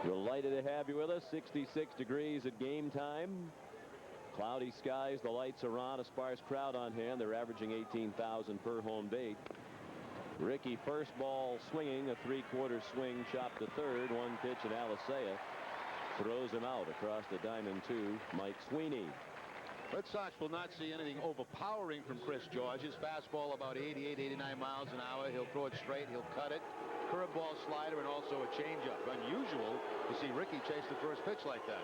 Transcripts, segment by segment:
Delighted to have you with us. 66 degrees at game time. Cloudy skies. The lights are on. A sparse crowd on hand. They're averaging 18,000 per home bait. Ricky, first ball swinging, a three-quarter swing, chopped to third. One pitch, and Alicea throws him out across the diamond to Mike Sweeney. Red Sox will not see anything overpowering from Chris George. His fastball about 88, 89 miles an hour. He'll throw it straight. He'll cut it. Curveball, slider, and also a changeup. Unusual to see Ricky chase the first pitch like that.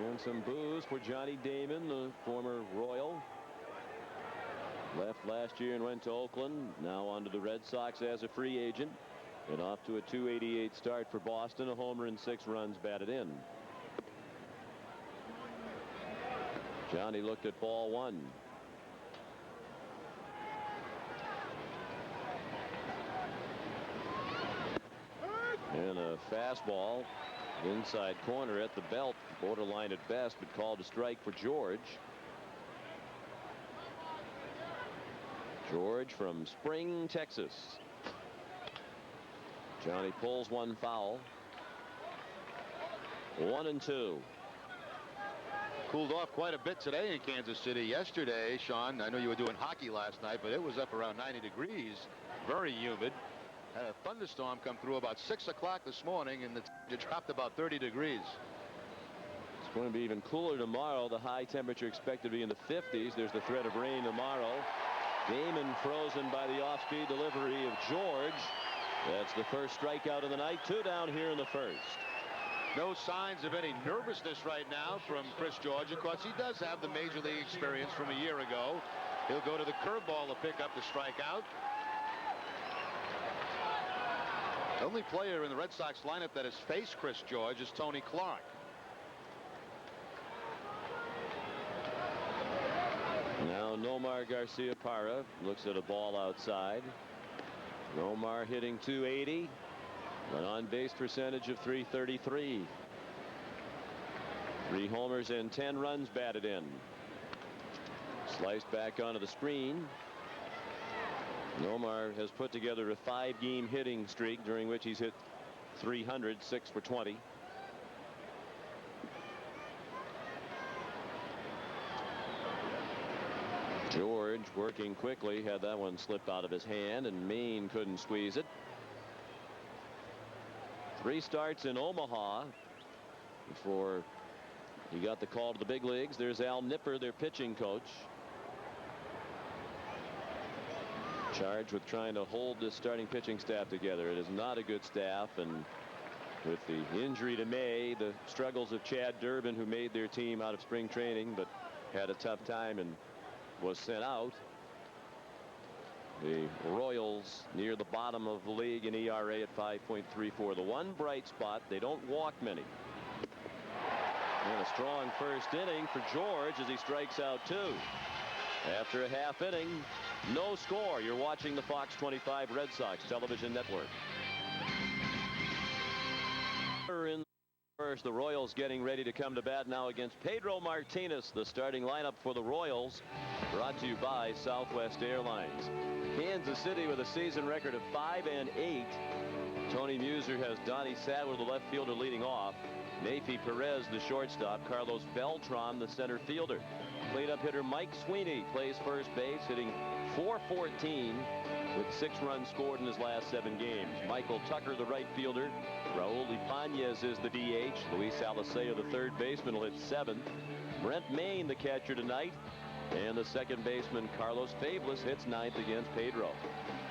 And some boos for Johnny Damon, the former Royal. Left last year and went to Oakland. Now on to the Red Sox as a free agent. And off to a .288 start for Boston. A homer and 6 runs batted in. Johnny looked at ball one. And a fastball inside corner at the belt, borderline at best, but called a strike for George. George from Spring, Texas. Johnny pulls one foul. 1-2. Cooled off quite a bit today in Kansas City. Yesterday, Sean, I know you were doing hockey last night, but it was up around 90 degrees. Very humid. Had a thunderstorm come through about 6 o'clock this morning, and it dropped about 30 degrees. It's going to be even cooler tomorrow. The high temperature expected to be in the 50s. There's the threat of rain tomorrow. Damon frozen by the off-speed delivery of George. That's the first strikeout of the night. 2 down here in the first. No signs of any nervousness right now from Chris George. Of course, he does have the major league experience from a year ago. He'll go to the curveball to pick up the strikeout. The only player in the Red Sox lineup that has faced Chris George is Tony Clark. Now Nomar Garcia-Parra looks at a ball outside. Nomar hitting .280. An on-base percentage of .333. 3 homers and 10 runs batted in. Sliced back onto the screen. Nomar has put together a 5-game hitting streak during which he's hit 300, 6 for 20. George working quickly, had that one slip out of his hand, and Maine couldn't squeeze it. 3 starts in Omaha before he got the call to the big leagues. There's Al Nipper, their pitching coach, charged with trying to hold this starting pitching staff together. It is not a good staff, and with the injury to May, the struggles of Chad Durbin, who made their team out of spring training but had a tough time and was sent out. The Royals near the bottom of the league in ERA at 5.34. The one bright spot, they don't walk many. And a strong first inning for George as he strikes out 2. After a half inning, no score. You're watching the Fox 25 Red Sox television network. In first, the Royals getting ready to come to bat now against Pedro Martinez. The starting lineup for the Royals, brought to you by Southwest Airlines. Kansas City with a season record of 5-8. Tony Muser has Donnie Sadler, the left fielder, leading off. Nafi Perez, the shortstop. Carlos Beltran, the center fielder. Cleanup hitter Mike Sweeney plays first base, hitting .414 with 6 runs scored in his last 7 games. Michael Tucker, the right fielder. Raul Ibanez is the DH. Luis Alicea, the third baseman, will hit 7th. Brent Maine, the catcher tonight. And the second baseman, Carlos Fablis, hits 9th against Pedro.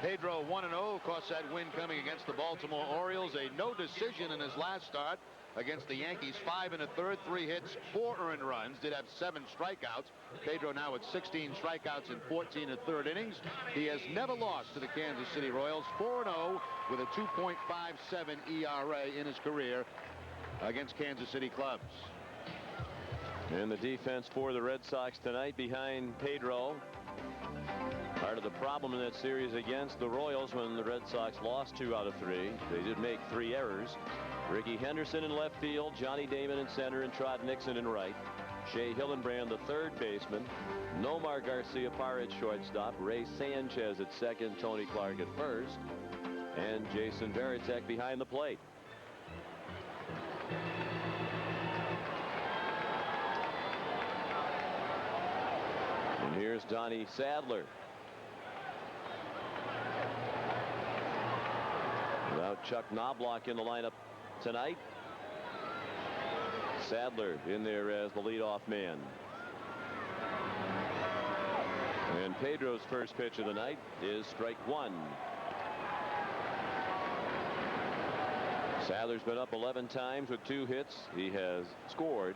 Pedro 1-0. Of course, that win coming against the Baltimore Orioles. A no decision in his last start against the Yankees. 5 1/3, 3 hits, 4 earned runs. Did have 7 strikeouts. Pedro now with 16 strikeouts in 14 1/3 innings. He has never lost to the Kansas City Royals. 4-0 with a 2.57 ERA in his career against Kansas City clubs. And the defense for the Red Sox tonight behind Pedro. Part of the problem in that series against the Royals when the Red Sox lost 2 out of 3. They did make 3 errors. Ricky Henderson in left field, Johnny Damon in center, and Trot Nixon in right. Shea Hillenbrand, the third baseman. Nomar Garcia-Parra at shortstop. Ray Sanchez at second. Tony Clark at first. And Jason Varitek behind the plate. Here's Donnie Sadler. Without Chuck Knobloch in the lineup tonight, Sadler in there as the leadoff man. And Pedro's first pitch of the night is strike one. Sadler's been up 11 times with 2 hits. He has scored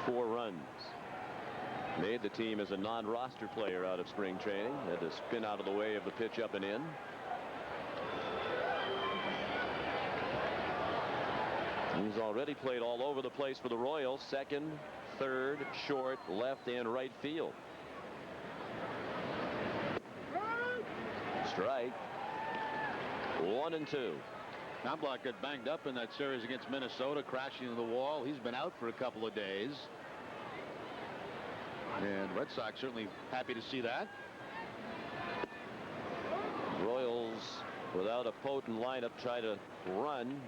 4 runs. Made the team as a non-roster player out of spring training. Had to spin out of the way of the pitch up and in. He's already played all over the place for the Royals. Second, third, short, left, and right field. Strike. 1-2. Knobloch got banged up in that series against Minnesota, crashing into the wall. He's been out for a couple of days. And Red Sox certainly happy to see that. Royals, without a potent lineup, try to run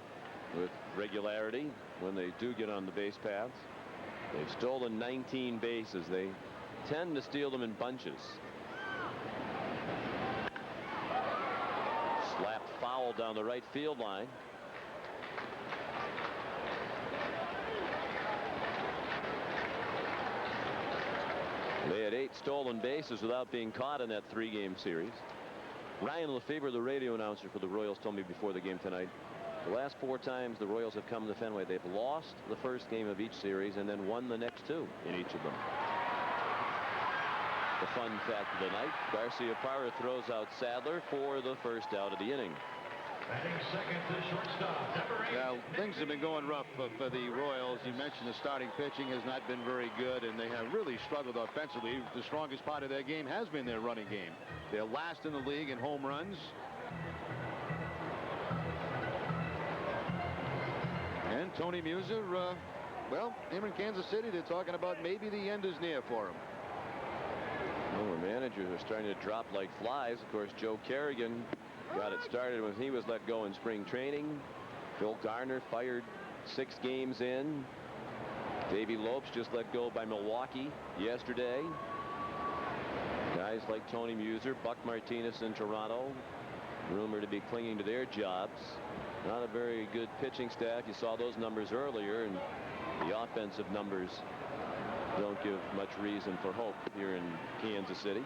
with regularity when they do get on the base paths. They've stolen 19 bases. They tend to steal them in bunches. Slapped foul down the right field line. They had 8 stolen bases without being caught in that 3-game series. Ryan Lefebvre, the radio announcer for the Royals, told me before the game tonight, the last 4 times the Royals have come to Fenway, they've lost the first game of each series and then won the next 2 in each of them. The fun fact of the night, Garciaparra throws out Sadler for the first out of the inning. Batting second to shortstop, number 8. Now, things have been going rough for the Royals. You mentioned the starting pitching has not been very good, and they have really struggled offensively. The strongest part of their game has been their running game. They're last in the league in home runs. And Tony Muser, well, him in Kansas City, they're talking about maybe the end is near for him. Well, the managers are starting to drop like flies. Of course, Joe Kerrigan got it started when he was let go in spring training. Phil Garner fired 6 games in. Davey Lopes just let go by Milwaukee yesterday. Guys like Tony Muser, Buck Martinez in Toronto, rumored to be clinging to their jobs. Not a very good pitching staff. You saw those numbers earlier, and the offensive numbers don't give much reason for hope here in Kansas City.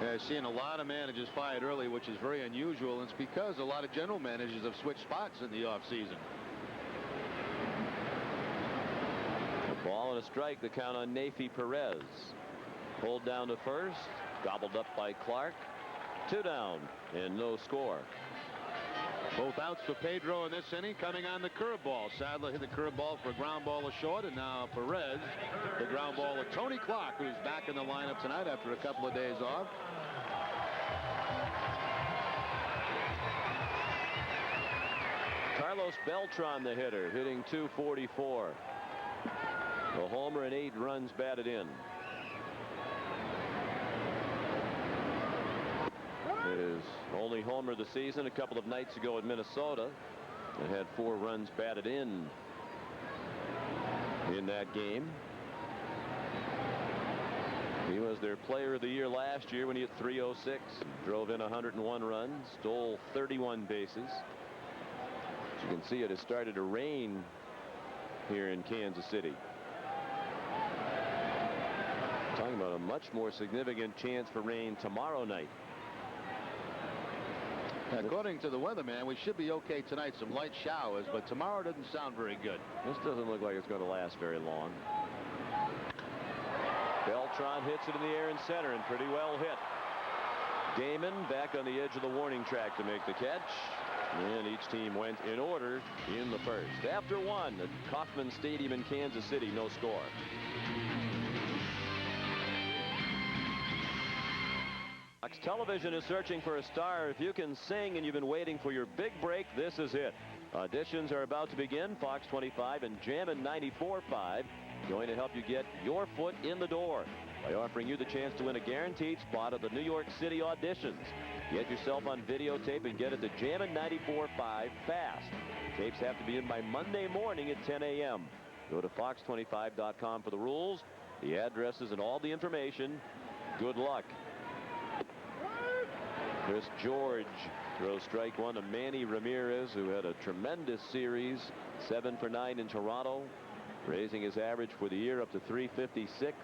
Yeah, seeing a lot of managers fired early, which is very unusual, and it's because a lot of general managers have switched spots in the offseason. A ball and a strike, the count on Nafi Perez. Pulled down to first, gobbled up by Clark. 2 down and no score. Both outs for Pedro in this inning, coming on the curveball. Sadler hit the curveball for a ground ball to short, and now Perez, the ground ball to Tony Clark, who's back in the lineup tonight after a couple of days off. Carlos Beltran, the hitter, hitting .244. A homer and 8 runs batted in. It is only homer of the season. A couple of nights ago at Minnesota, it had 4 runs batted in that game. He was their player of the year last year when he hit .306, drove in 101 runs, stole 31 bases. As you can see, it has started to rain here in Kansas City. Talking about a much more significant chance for rain tomorrow night. According to the weatherman, we should be okay tonight. Some light showers, but tomorrow doesn't sound very good. This doesn't look like it's going to last very long. Beltran hits it in the air in center, and pretty well hit. Damon back on the edge of the warning track to make the catch. And each team went in order in the first. After 1 at Kauffman Stadium in Kansas City, no score. Fox Television is searching for a star. If you can sing and you've been waiting for your big break, this is it. Auditions are about to begin. Fox 25 and Jammin' 94.5 going to help you get your foot in the door by offering you the chance to win a guaranteed spot at the New York City auditions. Get yourself on videotape and get it to Jammin' 94.5 fast. Tapes have to be in by Monday morning at 10 a.m. Go to fox25.com for the rules. the addresses and all the information. Good luck. Chris George throws strike one to Manny Ramirez, who had a tremendous series, 7 for 9 in Toronto, raising his average for the year up to 356.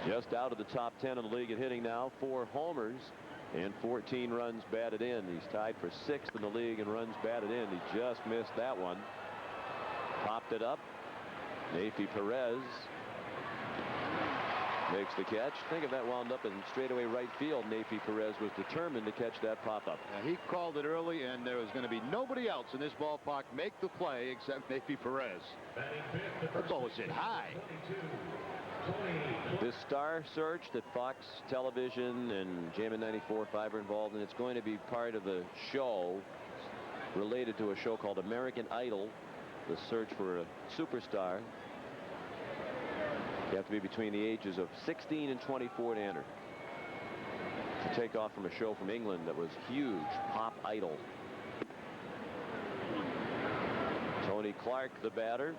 Just out of the top 10 in the league in hitting now, 4 homers and 14 runs batted in. He's tied for 6th in the league in runs batted in. He just missed that one. Popped it up. Neifi Perez makes the catch. Think if that wound up in straightaway right field, Neifi Perez was determined to catch that pop-up. He called it early, and there was going to be nobody else in this ballpark make the play except Neifi Perez. That ball was hit high. This star search that Fox Television and Jammin' 94.5 are involved in, it's going to be part of a show related to a show called American Idol, the search for a superstar. You have to be between the ages of 16 and 24 to enter. To take off from a show from England that was huge, Pop Idol. Tony Clark, the batter,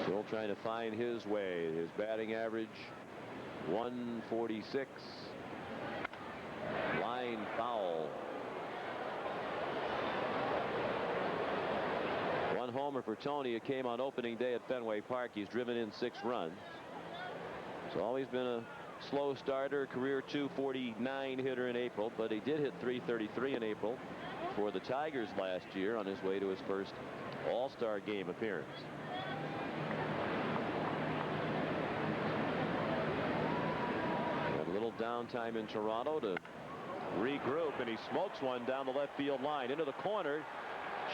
still trying to find his way. His batting average, 146. Line foul. One homer for Tony. It came on opening day at Fenway Park. He's driven in 6 runs. It's always been a slow starter, career .249 hitter in April, but he did hit .333 in April for the Tigers last year on his way to his first All-Star game appearance. A little downtime in Toronto to regroup, and he smokes one down the left field line into the corner.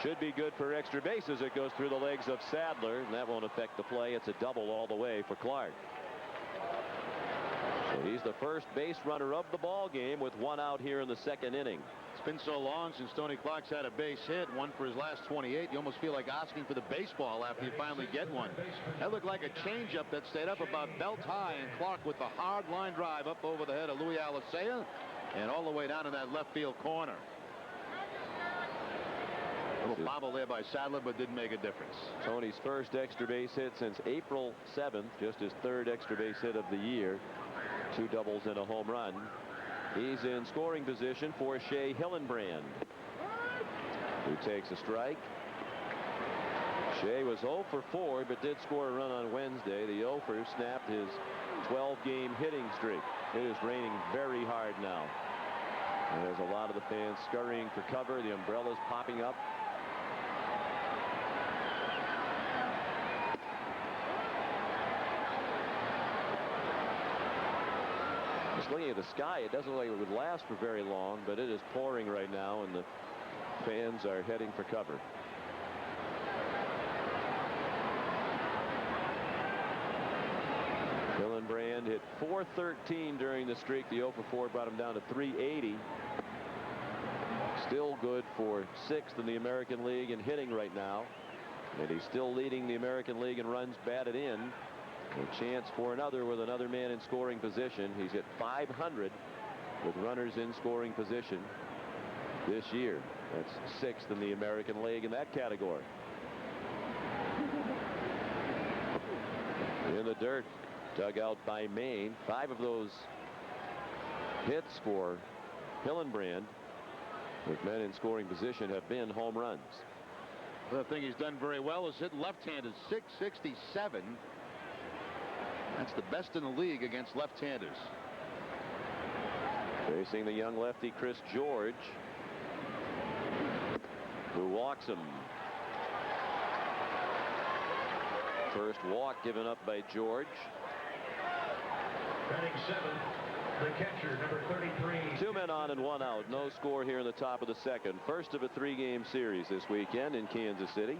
Should be good for extra bases. It goes through the legs of Sadler, and that won't affect the play. It's a double all the way for Clark. So he's the first base runner of the ball game with 1 out here in the 2nd inning. It's been so long since Tony Clark's had a base hit, 1 for his last 28. You almost feel like asking for the baseball after you finally get one. That looked like a changeup that stayed up about belt high, and Clark with the hard line drive up over the head of Louis Alicea and all the way down in that left field corner. A little bobble there by Sadler, but didn't make a difference. Tony's first extra base hit since April 7th, just his 3rd extra base hit of the year. 2 doubles and a home run. He's in scoring position for Shea Hillenbrand, who takes a strike. Shea was 0 for 4, but did score a run on Wednesday. The 0 for snapped his 12-game hitting streak. It is raining very hard now. And there's a lot of the fans scurrying for cover. The umbrellas popping up. Just looking at the sky, it doesn't look like it would last for very long, but it is pouring right now, and the fans are heading for cover. Hillenbrand hit .413 during the streak. The 0 for 4 brought him down to .380. Still good for 6th in the American League in hitting right now, and he's still leading the American League in runs batted in. A chance for another with another man in scoring position. He's hit .500 with runners in scoring position this year. That's 6th in the American League in that category. In the dirt, dug out by Maine. 5 of those hits for Hillenbrand with men in scoring position have been home runs. The thing he's done very well is hit left-handed, .667. That's the best in the league against left-handers. Facing the young lefty Chris George, who walks him. First walk given up by George. Batting 7th, the catcher, number 33. 2 men on and 1 out. No score here in the top of the 2nd. First of a 3-game series this weekend in Kansas City.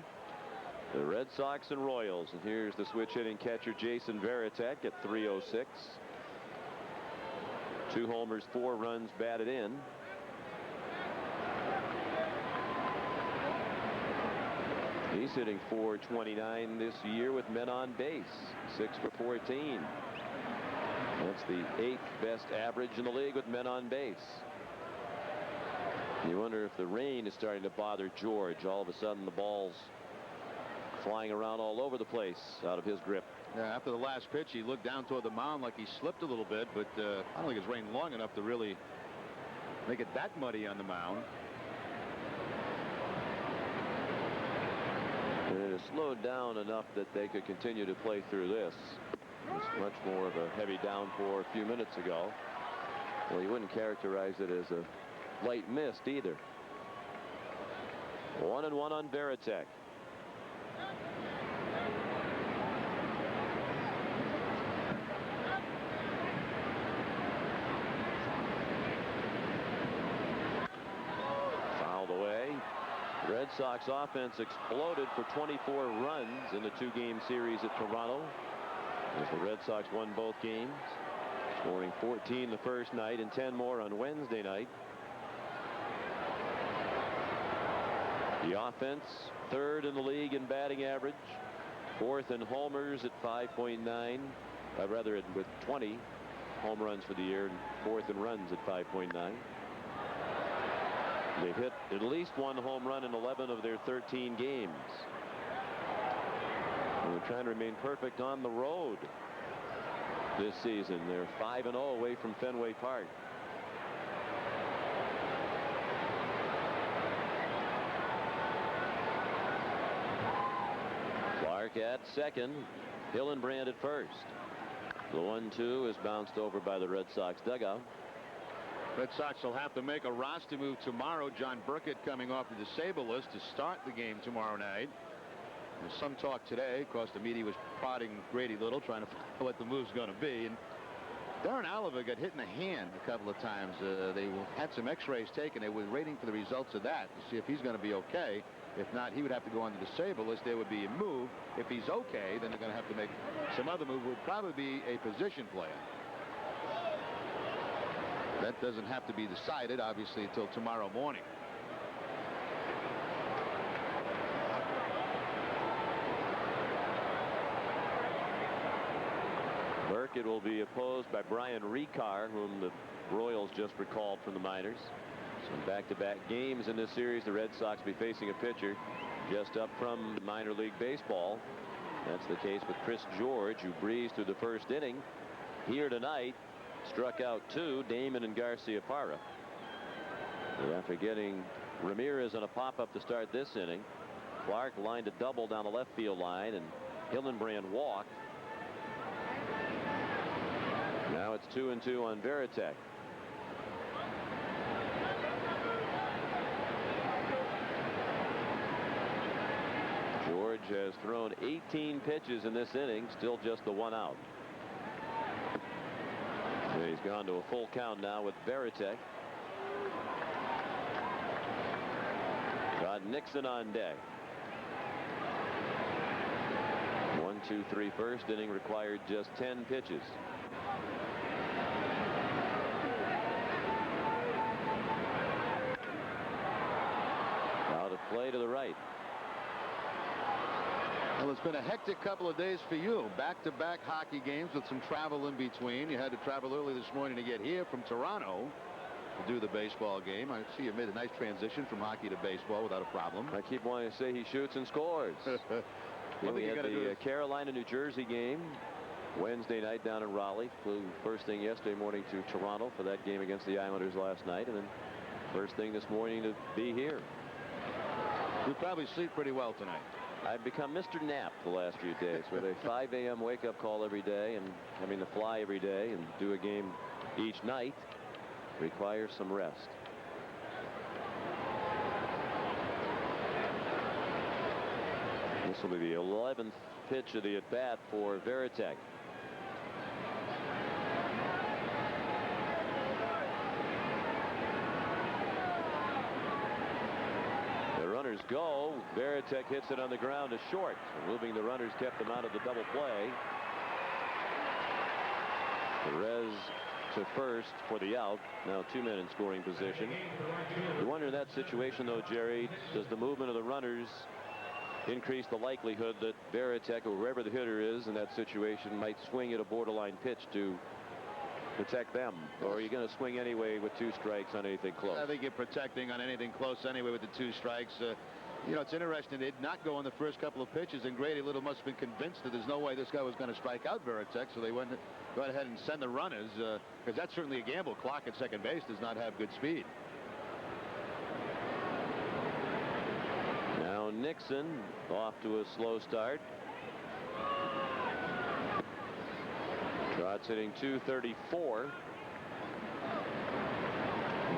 The Red Sox and Royals. And here's the switch hitting catcher Jason Varitek at .306. 2 homers, 4 runs batted in. He's hitting .429 this year with men on base. 6 for 14. That's the 8th best average in the league with men on base. You wonder if the rain is starting to bother George. All of a sudden the ball's flying around all over the place out of his grip. Yeah, after the last pitch, he looked down toward the mound like he slipped a little bit, but I don't think it's rained long enough to really make it that muddy on the mound. And it has slowed down enough that they could continue to play through this. It's much more of a heavy downpour a few minutes ago. Well, you wouldn't characterize it as a light mist either. 1-1 on Varitek. Fouled away. Red Sox offense exploded for 24 runs in the 2-game series at Toronto, as the Red Sox won both games, scoring 14 the first night and 10 more on Wednesday night. The offense, third in the league in batting average, fourth in homers at 5.9, with 20 home runs for the year, and fourth in runs at 5.9. They've hit at least one home run in 11 of their 13 games. And they're trying to remain perfect on the road this season. They're 5-0 away from Fenway Park. Clark at second. Hillenbrand at first. The 1-2 is bounced over by the Red Sox dugout. Red Sox will have to make a roster move tomorrow. John Burkett coming off the disabled list to start the game tomorrow night. There's some talk today. Of course, the media was prodding Grady Little, trying to find out what the move's going to be. And Darren Oliver got hit in the hand a couple of times. They had some x-rays taken. They were waiting for the results of that to see if he's going to be okay. If not, he would have to go on the disabled list. There would be a move. If he's okay, then they're going to have to make some other move. Would probably be a position player. That doesn't have to be decided, obviously, until tomorrow morning. Burkett will be opposed by Brian Ricard, whom the Royals just recalled from the minors. Some back-to-back games in this series. The Red Sox be facing a pitcher just up from minor league baseball. That's the case with Chris George, who breezed through the first inning. Here tonight, struck out 2, Damon and Garcia Parra. And after getting Ramirez on a pop-up to start this inning, Clark lined a double down the left field line, and Hillenbrand walked. Now it's 2-2 on Varitek. George has thrown 18 pitches in this inning, still just the 1 out. He's gone to a full count now with Varitek. Got Nixon on deck. 1-2-3 first inning required just 10 pitches. Now to play to the right. Well, it's been a hectic couple of days for you. Back-to-back hockey games with some travel in between. You had to travel early this morning to get here from Toronto to do the baseball game. I see you made a nice transition from hockey to baseball without a problem. I keep wanting to say he shoots and scores. We had the Carolina, New Jersey game Wednesday night down in Raleigh. Flew first thing yesterday morning to Toronto for that game against the Islanders last night, and then first thing this morning to be here. You probably sleep pretty well tonight. I've become Mr. Nap the last few days, with a 5 a.m. wake-up call every day, and having to fly every day and do a game each night requires some rest. This will be the 11th pitch of the at-bat for Varitek. Runners go. Varitek hits it on the ground to short. So moving the runners kept them out of the double play. Perez to first for the out. Now 2 men in scoring position. You wonder in that situation, though, Jerry, does the movement of the runners increase the likelihood that Varitek, or whoever the hitter is in that situation, might swing at a borderline pitch to protect them? Or are you going to swing anyway with 2 strikes on anything close? I think you're protecting on anything close anyway with the 2 strikes. You know, it's interesting. They did not go on the first couple of pitches, and Grady Little must have been convinced that there's no way this guy was going to strike out Varitek, so they went ahead and send the runners, because that's certainly a gamble. Clock at second base does not have good speed. Now Nixon off to a slow start. Trott's hitting .234.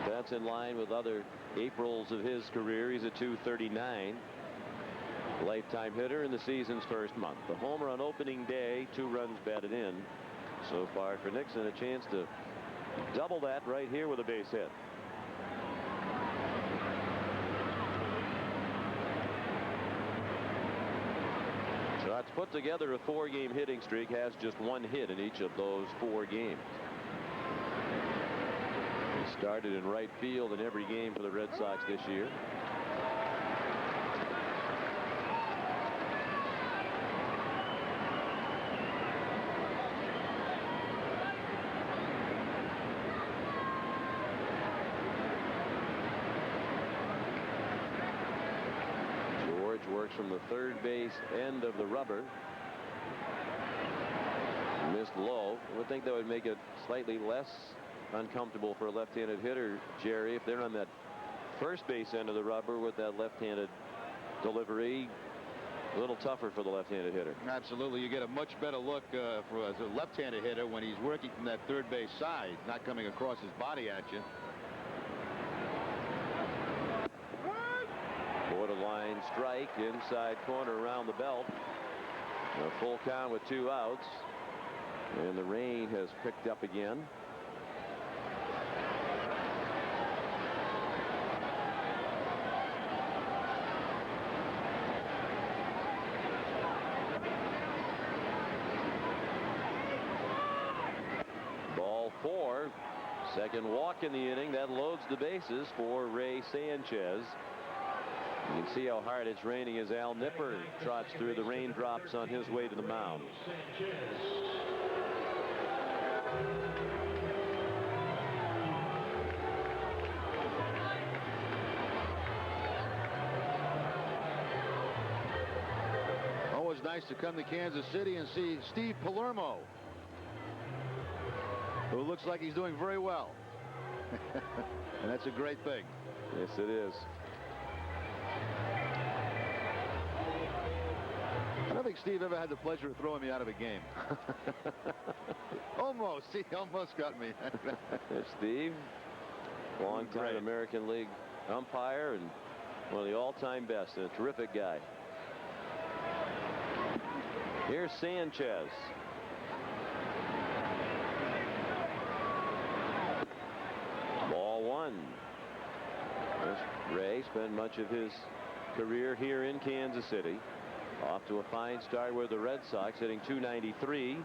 That's in line with other Aprils of his career. He's a .239. Lifetime hitter in the season's first month. The homer on opening day, 2 runs batted in. So far for Nixon, a chance to double that right here with a base hit. Trott's put together a 4-game hitting streak, has just 1 hit in each of those 4 games. He started in right field in every game for the Red Sox this year. George works from the third base end of the rubber. Missed low. I would think that would make it slightly less uncomfortable for a left-handed hitter, Jerry, if they're on that first base end of the rubber with that left-handed delivery. A little tougher for the left-handed hitter. Absolutely. You get a much better look for as a left-handed hitter when he's working from that third base side, not coming across his body at you. Borderline strike, inside corner around the belt. A full count with 2 outs. And the rain has picked up again. Ball 4. Second walk in the inning. That loads the bases for Ray Sanchez. You can see how hard it's raining as Al Nipper trots through the raindrops on his way to the mound. Always nice to come to Kansas City and see Steve Palermo, who looks like he's doing very well. And that's a great thing. Yes, it is. I don't think Steve ever had the pleasure of throwing me out of a game. Almost. He almost got me. Steve, long-time American League umpire and one of the all-time best, and a terrific guy. Here's Sanchez. Ball 1. Ray spent much of his career here in Kansas City. Off to a fine start with the Red Sox, hitting .293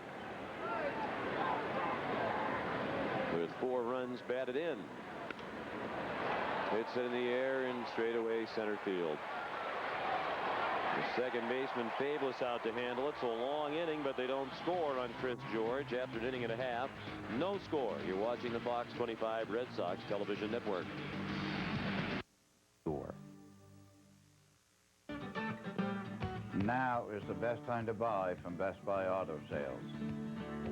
with 4 runs batted in. Hits it in the air in straightaway center field. The second baseman Fabulous out to handle it. So a long inning, but they don't score on Chris George after an inning and a half. No score. You're watching the Fox 25 Red Sox television network. Now is the best time to buy from Best Buy Auto Sales.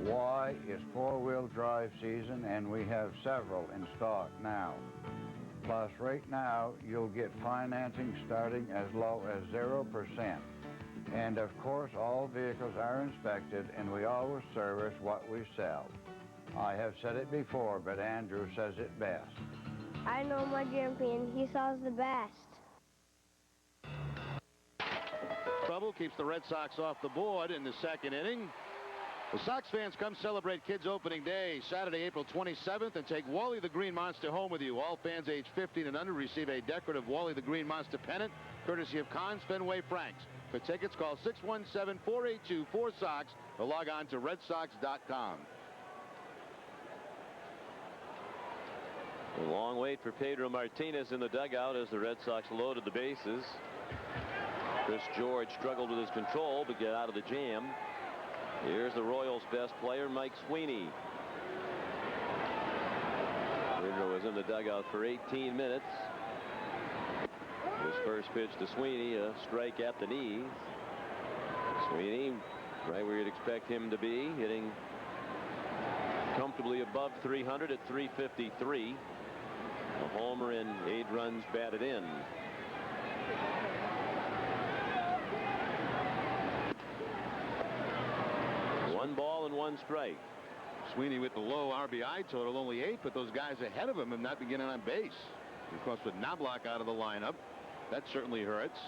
Why? It's 4-wheel drive season and we have several in stock now. Plus right now you'll get financing starting as low as 0%. And of course all vehicles are inspected and we always service what we sell. I have said it before, but Andrew says it best. I know my champion, he sells the best. Trouble keeps the Red Sox off the board in the second inning. The Sox fans come celebrate Kids Opening Day Saturday, April 27th, and take Wally the Green Monster home with you. All fans age 15 and under receive a decorative Wally the Green Monster pennant, courtesy of Conn's Fenway Franks. For tickets, call 617-482-4SOX or log on to redsox.com. A long wait for Pedro Martinez in the dugout as the Red Sox loaded the bases. Chris George struggled with his control but get out of the jam. Here's the Royals' best player, Mike Sweeney. Pedro was in the dugout for 18 minutes. His First pitch to Sweeney, a strike at the knees. Sweeney, right where you'd expect him to be, hitting comfortably above 300 at 353. A homer and 8 runs batted in. One ball and 1 strike. Sweeney with the low RBI total, only 8, but those guys ahead of him have not been getting on base. Of course, with Knobloch out of the lineup, that certainly hurts.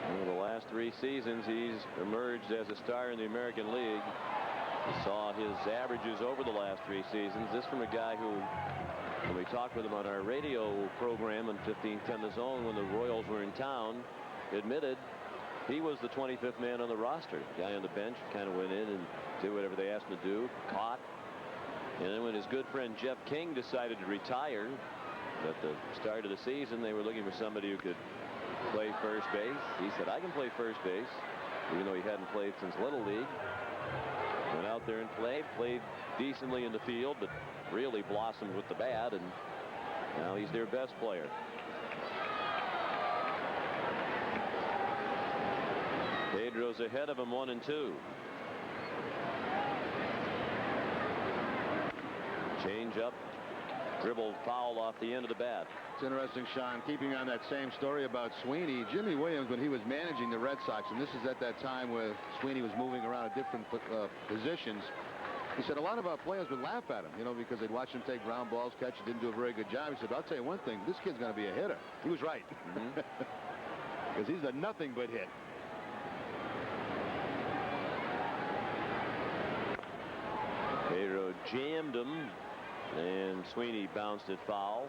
Well, the last 3 seasons, he's emerged as a star in the American League. You saw his averages over the last 3 seasons. This from a guy who, when we talked with him on our radio program on 1510 The Zone when the Royals were in town, admitted he was the 25th man on the roster. Guy on the bench kind of went in and did whatever they asked him to do, caught. And then when his good friend Jeff King decided to retire at the start of the season, they were looking for somebody who could play first base. He said, I can play first base, even though he hadn't played since Little League. Went out there and played decently in the field, but really blossomed with the bat, and now he's their best player. Pedro's ahead of him 1-2. Change up, dribbled foul off the end of the bat. It's interesting, Sean, keeping on that same story about Sweeney. Jimmy Williams, when he was managing the Red Sox, and this is at that time where Sweeney was moving around at different positions, he said a lot of our players would laugh at him, you know, because they'd watch him take ground balls, catch, he didn't do a very good job. He said, I'll tell you one thing, this kid's going to be a hitter. He was right. Because he's a nothing but hit. Pedro jammed him, and Sweeney bounced it foul.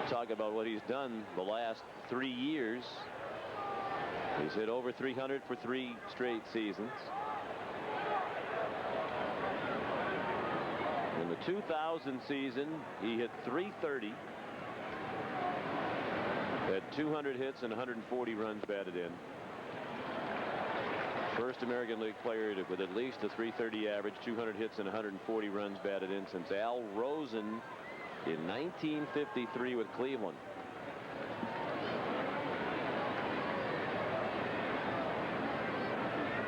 Talk about what he's done the last 3 years. He's hit over 300 for 3 straight seasons. In the 2000 season, he hit 330, had 200 hits and 140 runs batted in. First American League player with at least a 330 average, 200 hits and 140 runs batted in since Al Rosen in 1953 with Cleveland.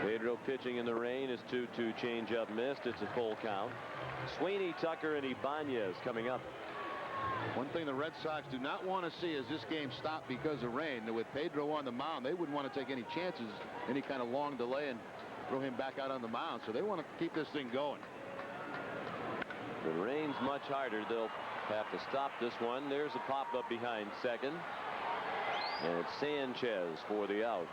Pedro pitching in the rain. His 2-2 changeup missed. It's a full count. Sweeney, Tucker, and Ibanez coming up. One thing the Red Sox do not want to see is this game stop because of rain. With Pedro on the mound, they wouldn't want to take any chances, any kind of long delay, and throw him back out on the mound. So they want to keep this thing going. The rain's much harder. They'll have to stop this one. There's a pop-up behind second. And it's Sanchez for the out.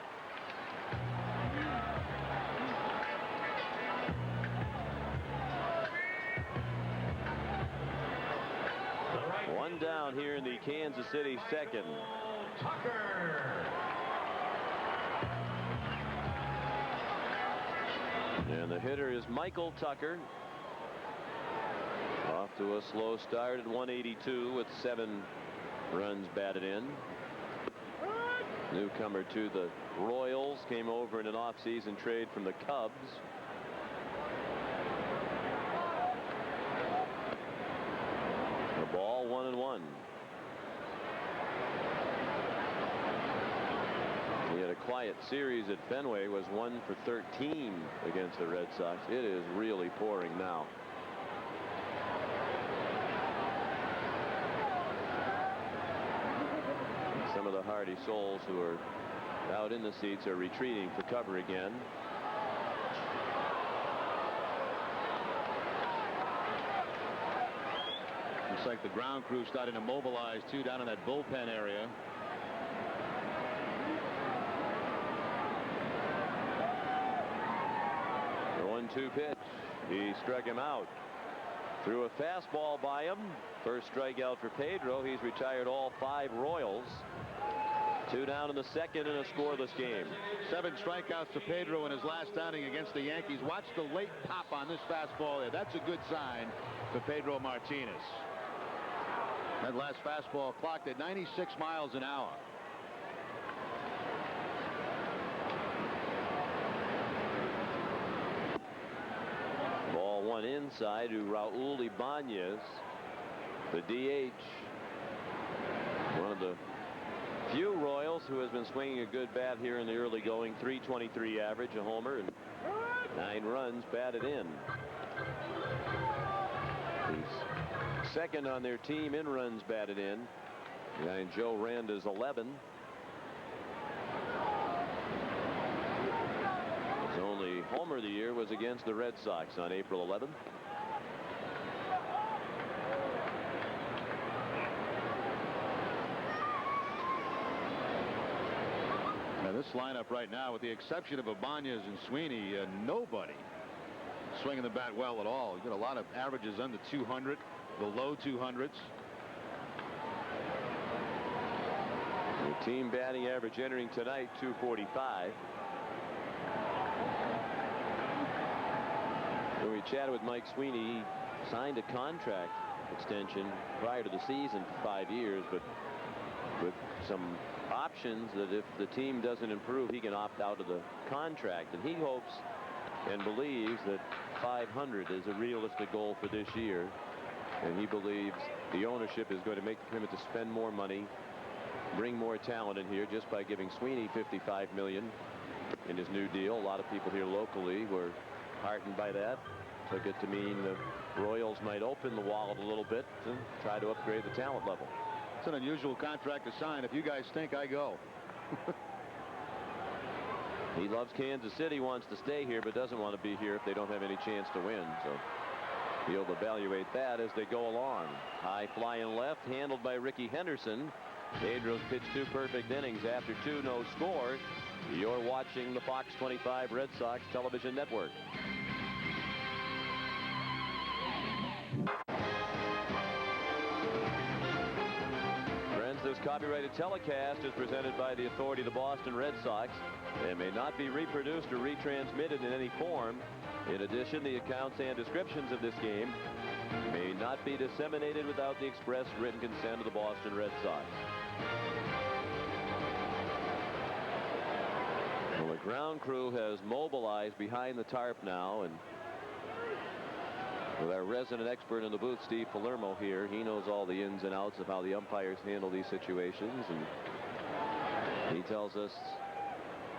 One down here in the Kansas City second. Tucker. And the hitter is Michael Tucker. Off to a slow start at 182 with 7 runs batted in. Newcomer to the Royals, came over in an off-season trade from the Cubs. The ball 1-1. He had a quiet series at Fenway, was 1 for 13 against the Red Sox. It is really pouring now. Some of the hardy souls who are out in the seats are retreating for cover again. Looks like the ground crew starting to mobilize too down in that bullpen area. The 1-2 pitch. He struck him out. Threw a fastball by him. First strikeout for Pedro. He's retired all 5 Royals. 2 down in the second in a scoreless game. 7 strikeouts to Pedro in his last outing against the Yankees. Watch the late pop on this fastball there. That's a good sign for Pedro Martinez. That last fastball clocked at 96 miles an hour. Ball 1 inside to Raul Ibanez, the DH. who has been swinging a good bat here in the early going. .323 average, a homer, and 9 runs batted in. He's second on their team in runs batted in, behind Joe Randa's 11. His only homer of the year was against the Red Sox on April 11th. Now this lineup right now, with the exception of Ibanez and Sweeney, nobody swinging the bat well at all. You got a lot of averages under 200, the low 200s. The team batting average entering tonight, 245. When we chatted with Mike Sweeney, he signed a contract extension prior to the season for 5 years, but with some options that if the team doesn't improve, he can opt out of the contract. And he hopes and believes that 500 is a realistic goal for this year. And he believes the ownership is going to make the commitment to spend more money, bring more talent in here just by giving Sweeney $55 million in his new deal. A lot of people here locally were heartened by that. Took it to mean the Royals might open the wallet a little bit and try to upgrade the talent level. It's an unusual contract to sign. If you guys stink, I go. He loves Kansas City, wants to stay here, but doesn't want to be here if they don't have any chance to win. So he'll evaluate that as they go along. High fly in left, handled by Ricky Henderson. Pedro's pitched 2 perfect innings after 2, no score. You're watching the Fox 25 Red Sox television network. This copyrighted telecast is presented by the authority of the Boston Red Sox and may not be reproduced or retransmitted in any form. In addition, the accounts and descriptions of this game may not be disseminated without the express written consent of the Boston Red Sox. Well, the ground crew has mobilized behind the tarp now, and with our resident expert in the booth, Steve Palermo, here, he knows all the ins and outs of how the umpires handle these situations, and he tells us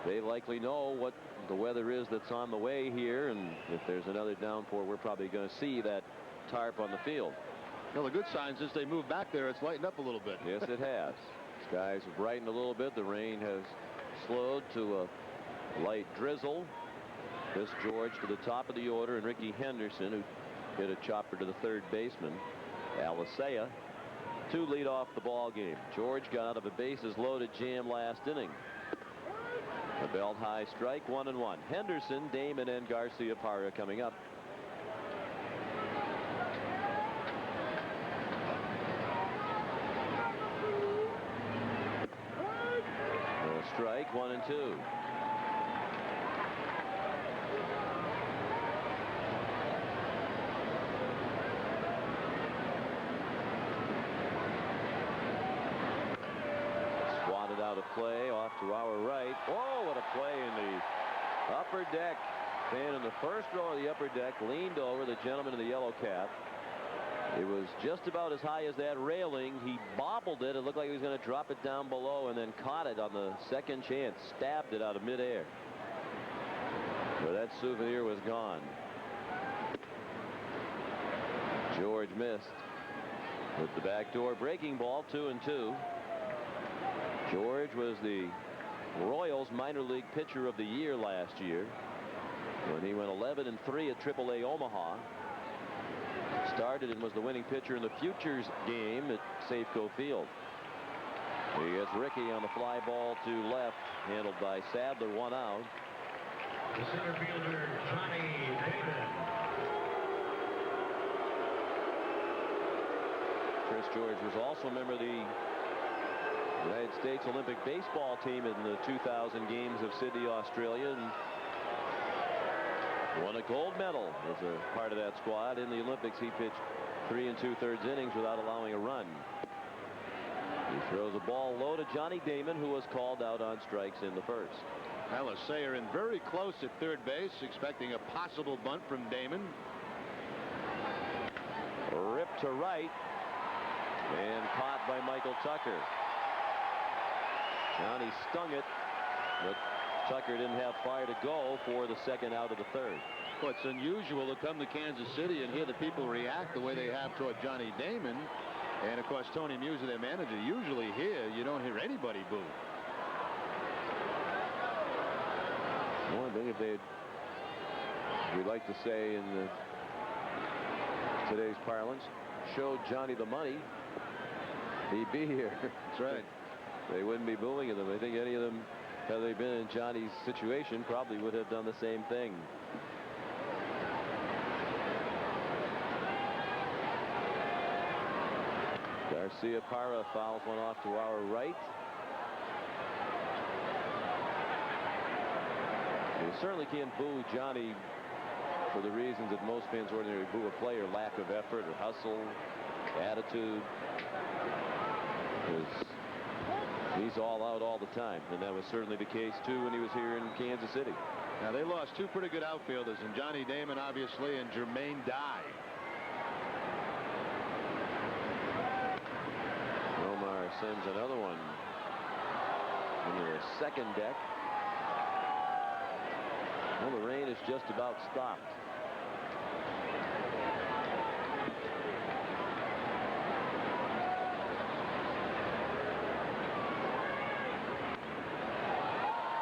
they likely know what the weather is that's on the way here, and if there's another downpour, we're probably going to see that tarp on the field. Well, the good signs is they move back there. It's lightened up a little bit. Yes, it has. Skies have brightened a little bit. The rain has slowed to a light drizzle. Chris George to the top of the order, and Ricky Henderson, who hit a chopper to the third baseman, Alicea, to lead off the ball game. George got out of a bases loaded jam last inning. A belt high strike, 1-1. Henderson, Damon, and Garcia Parra coming up. No strike, 1-2. Play off to our right. Oh, what a play in the upper deck. Fan in the first row of the upper deck leaned over the gentleman in the yellow cap. It was just about as high as that railing. He bobbled it. It looked like he was going to drop it down below, and then caught it on the second chance. Stabbed it out of midair. But that souvenir was gone. George missed with the backdoor breaking ball, 2-2. George was the Royals minor league pitcher of the year last year when he went 11-3 at AAA Omaha. Started and was the winning pitcher in the Futures game at Safeco Field. He gets Ricky on the fly ball to left, handled by Sadler, 1 out. The center fielder, Johnny Damon. Chris George was also a member of the United States Olympic baseball team in the 2000 Games of Sydney, Australia, and won a gold medal as a part of that squad. In the Olympics, he pitched 3 2/3 innings without allowing a run. He throws a ball low to Johnny Damon, who was called out on strikes in the first. Alicea in very close at third base, expecting a possible bunt from Damon. Ripped to right and caught by Michael Tucker. Johnny stung it, but Tucker didn't have fire to go for the second out of the third. Well, it's unusual to come to Kansas City and hear the people react the way they have toward Johnny Damon. And, of course, Tony Musa, their manager. Usually here, you don't hear anybody boo. One thing, if we'd like to say in today's parlance, showed Johnny the money, he'd be here. That's right. They wouldn't be booing them. I think any of them, had they been in Johnny's situation, probably would have done the same thing. Garcia Parra fouls one off to our right. You certainly can't boo Johnny for the reasons that most fans ordinarily boo a player: lack of effort or hustle, attitude. He's all out all the time, and that was certainly the case too when he was here in Kansas City. Now they lost two pretty good outfielders, and Johnny Damon obviously, and Jermaine Dye. Omar sends another one into the second deck. Well, the rain is just about stopped.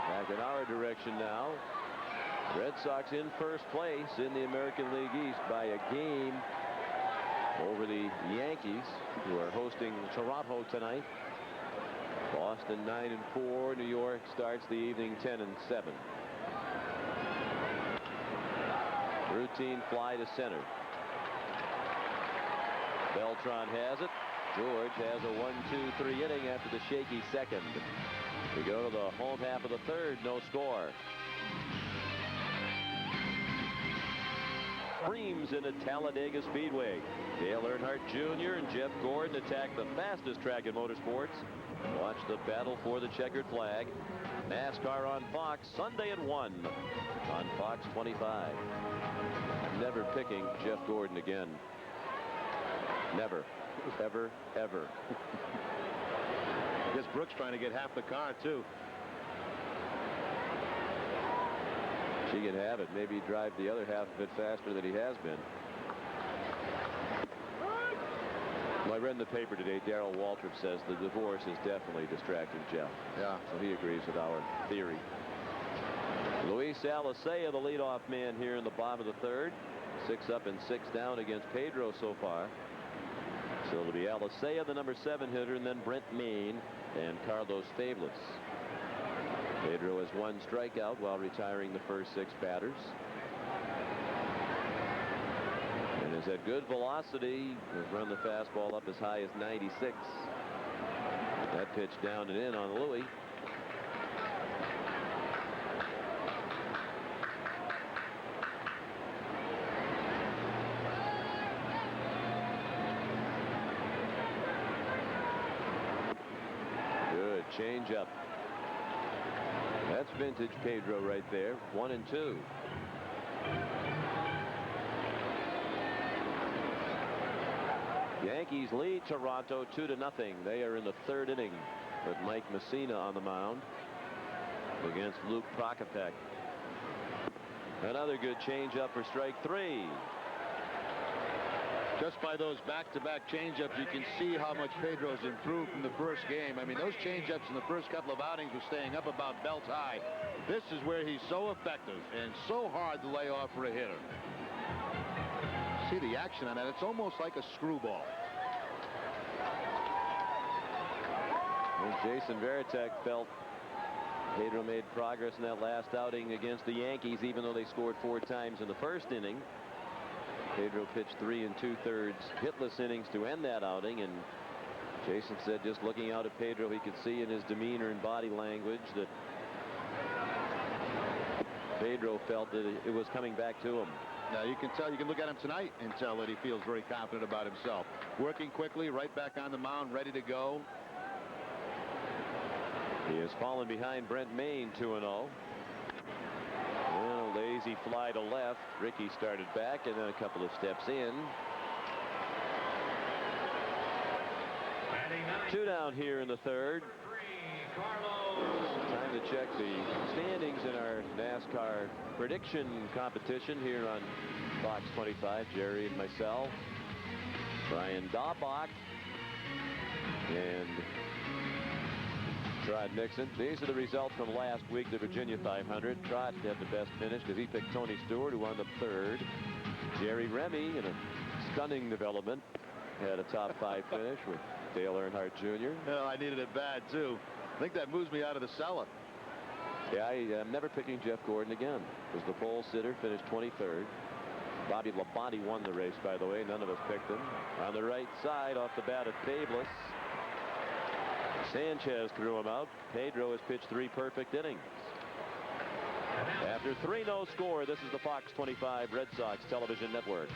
Back in our direction now. Red Sox in first place in the American League East by a game over the Yankees, who are hosting Toronto tonight. Boston 9-4. New York starts the evening 10-7. Routine fly to center. Beltran has it. George has a 1-2-3 inning after the shaky second. We go to the home half of the third. No score. Screams into Talladega Speedway. Dale Earnhardt Jr. and Jeff Gordon attack the fastest track in motorsports. Watch the battle for the checkered flag. NASCAR on Fox Sunday at 1 on Fox 25. Never picking Jeff Gordon again. Never. Ever, ever. I guess Brooks trying to get half the car too. She can have it. Maybe drive the other half of it faster than he has been. Well, I read in the paper today, Darrell Waltrip says the divorce is definitely distracting Jeff. Yeah. So he agrees with our theory. Luis Alicea, the leadoff man here in the bottom of the third. 6 up and 6 down against Pedro so far. So it'll be Alicea, the number 7 hitter, and then Brent Maine and Carlos Fabulous. Pedro has 1 strikeout while retiring the first 6 batters. And has had good velocity. Has run the fastball up as high as 96. That pitch down and in on Louis. Good changeup. That's vintage Pedro right there. 1-2. Yankees lead Toronto 2-0. They are in the 3rd inning with Mike Messina on the mound against Luke Prokopek. Another good changeup for strike 3. Just by those back-to-back changeups, you can see how much Pedro's improved from the first game. I mean, those changeups in the first couple of outings were staying up about belt high. This is where he's so effective and so hard to lay off for a hitter. See the action on that. It's almost like a screwball. And Jason Varitek felt Pedro made progress in that last outing against the Yankees, even though they scored 4 times in the first inning. Pedro pitched 3 2/3 hitless innings to end that outing, and Jason said just looking out at Pedro, he could see in his demeanor and body language that Pedro felt that it was coming back to him. Now you can tell, you can look at him tonight and tell that he feels very confident about himself. Working quickly, right back on the mound, ready to go. He has fallen behind Brent Maine 2-0. Well, lazy fly to left. Ricky started back and then a couple of steps in. 2 down here in the 3rd. Time to check the standings in our NASCAR prediction competition here on Fox 25. Jerry and myself, Brian Daubach, and Trot Nixon. These are the results from last week, the Virginia 500. Trot had the best finish because he picked Tony Stewart, who won the third. Jerry Remy, in a stunning development, had a top 5 finish with Dale Earnhardt Jr. Well, I needed it bad, too. I think that moves me out of the cellar. Yeah, I'm never picking Jeff Gordon again. Was the pole sitter, finished 23rd. Bobby Labonte won the race, by the way. None of us picked him. On the right side, off the bat of Fabulous. Sanchez threw him out. Pedro has pitched 3 perfect innings. After 3-no score, this is the Fox 25 Red Sox television network.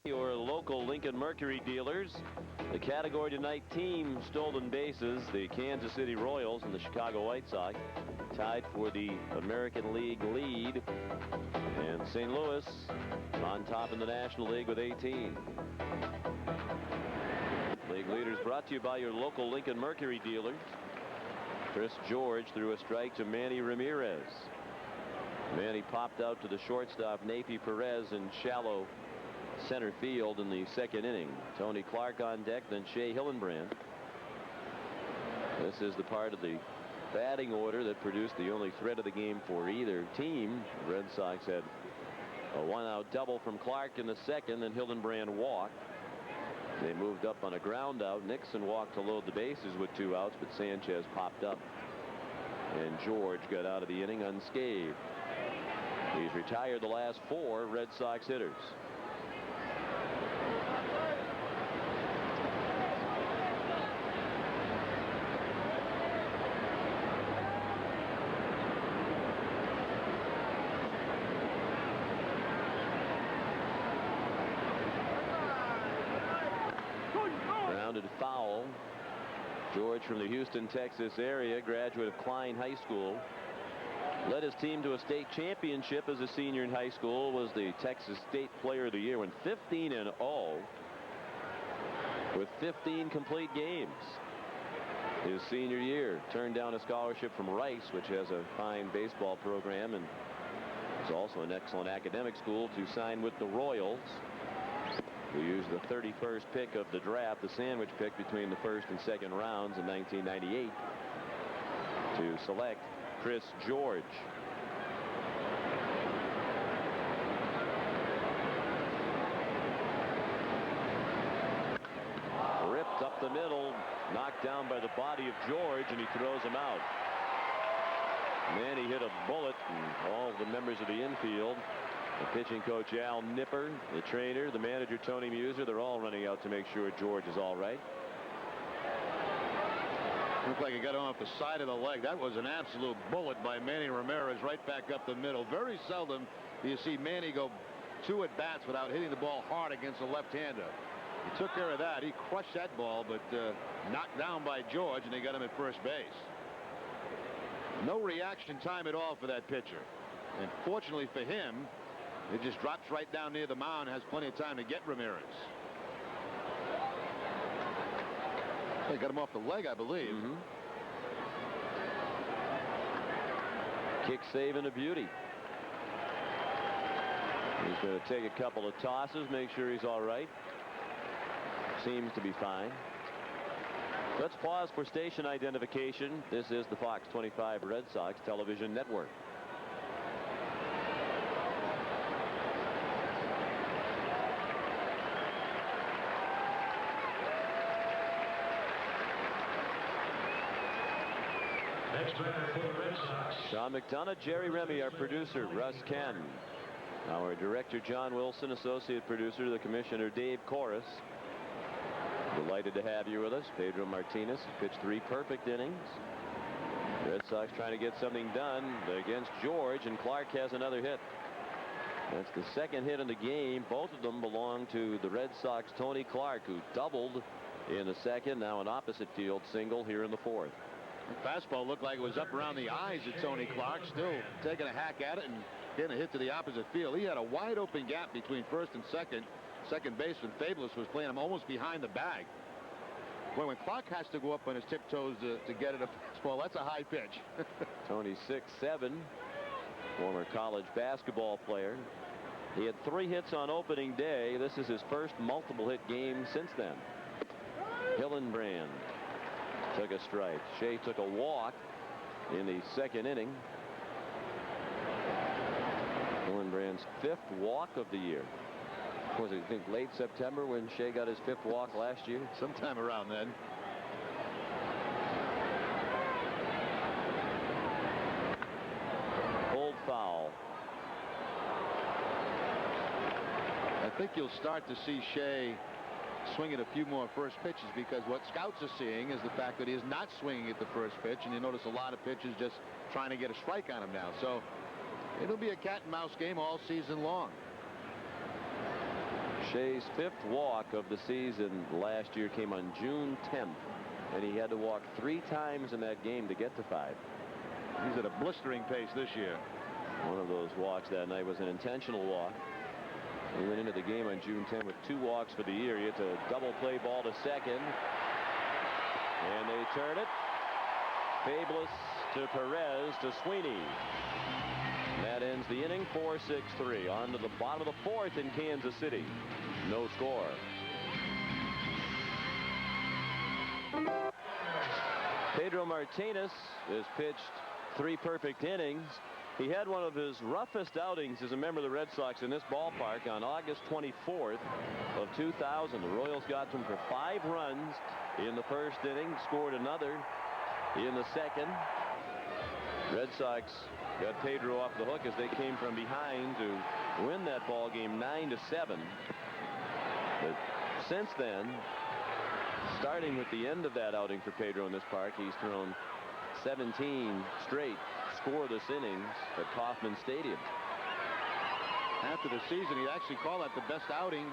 Your local Lincoln Mercury dealers. The category tonight, team stolen bases. The Kansas City Royals and the Chicago White Sox tied for the American League lead. And St. Louis on top in the National League with 18. League leaders brought to you by your local Lincoln Mercury dealers. Chris George threw a strike to Manny Ramirez. Manny popped out to the shortstop Napi Perez in shallow center field in the 2nd inning. Tony Clark on deck, then Shea Hillenbrand. This is the part of the batting order that produced the only threat of the game for either team. The Red Sox had a 1-out double from Clark in the 2nd, and Hillenbrand walked. They moved up on a ground out. Nixon walked to load the bases with 2 outs, but Sanchez popped up, and George got out of the inning unscathed. He's retired the last 4 Red Sox hitters. Foul. George from the Houston, Texas area, graduate of Klein High School. Led his team to a state championship as a senior in high school. Was the Texas State Player of the Year. Went 15-0 with 15 complete games. His senior year, turned down a scholarship from Rice, which has a fine baseball program, and is also an excellent academic school, to sign with the Royals. We used the 31st pick of the draft, the sandwich pick between the 1st and 2nd rounds in 1998, to select Chris George. Ripped up the middle, knocked down by the body of George, and he throws him out. Manny hit a bullet, and all the members of the infield, the pitching coach Al Nipper, the trainer, the manager Tony Muser, they're all running out to make sure George is all right. Looked like he got him off the side of the leg. That was an absolute bullet by Manny Ramirez right back up the middle. Very seldom do you see Manny go 2 at-bats without hitting the ball hard against a left-hander. He took care of that. He crushed that ball, but knocked down by George, and they got him at first base. No reaction time at all for that pitcher. And fortunately for him, it just drops right down near the mound and has plenty of time to get Ramirez. They got him off the leg, I believe. Kick save and a beauty. He's going to take a couple of tosses, make sure he's all right. Seems to be fine. Let's pause for station identification. This is the Fox 25 Red Sox television network. Next batter for the Red Sox. Sean McDonough, Jerry Remy, our producer, Russ Ken. Our director, John Wilson, associate producer, the commissioner, Dave Corus. Delighted to have you with us. Pedro Martinez pitched 3 perfect innings. Red Sox trying to get something done against George, and Clark has another hit. That's the 2nd hit in the game. Both of them belong to the Red Sox Tony Clark, who doubled in the 2nd. Now an opposite field single here in the 4th. The fastball looked like it was up around the eyes of Tony Clark, still taking a hack at it and getting a hit to the opposite field. He had a wide open gap between 1st and 2nd. second baseman Fabulous was playing him almost behind the bag. Boy, when Clark has to go up on his tiptoes to get it a fastball, that's a high pitch. Tony 6'7", former college basketball player. He had 3 hits on opening day. This is his first multiple hit game since then. Hillenbrand took a strike. Shea took a walk in the second inning. Hillenbrand's 5th walk of the year. Was it, I think, late September when Shea got his 5th walk last year? Sometime around then. Pulled foul. I think you'll start to see Shea swing at a few more first pitches, because what scouts are seeing is the fact that he is not swinging at the first pitch, and you notice a lot of pitches just trying to get a strike on him now. So it'll be a cat and mouse game all season long. Shea's 5th walk of the season last year came on June 10th, and he had to walk 3 times in that game to get to 5. He's at a blistering pace this year. One of those walks that night was an intentional walk. He went into the game on June 10 with 2 walks for the year. He hits a double play ball to second, and they turn it. Fabulous to Perez to Sweeney. That ends the inning. 4-6-3. On to the bottom of the 4th in Kansas City. No score. Pedro Martinez has pitched 3 perfect innings. He had one of his roughest outings as a member of the Red Sox in this ballpark on August 24th of 2000. The Royals got to him for 5 runs in the first inning, scored another in the second. Red Sox got Pedro off the hook as they came from behind to win that ball game 9-7. But since then, starting with the end of that outing for Pedro in this park, he's thrown 17 straight scoreless innings at Kauffman Stadium. After the season, he actually called that the best outing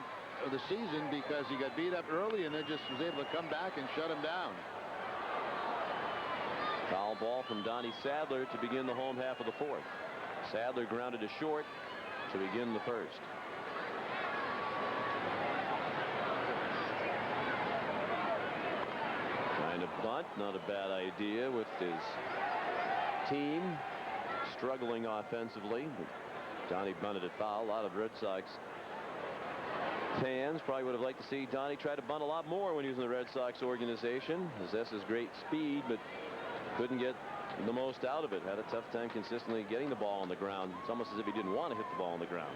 of the season because he got beat up early and then just was able to come back and shut him down. Foul ball from Donnie Sadler to begin the home half of the 4th. Sadler grounded to short to begin the 1st. Trying to bunt, not a bad idea with his team struggling offensively. Donnie bunted it foul. A lot of Red Sox fans probably would have liked to see Donnie try to bunt a lot more when he was in the Red Sox organization. Possesses great speed, but couldn't get the most out of it. Had a tough time consistently getting the ball on the ground. It's almost as if he didn't want to hit the ball on the ground.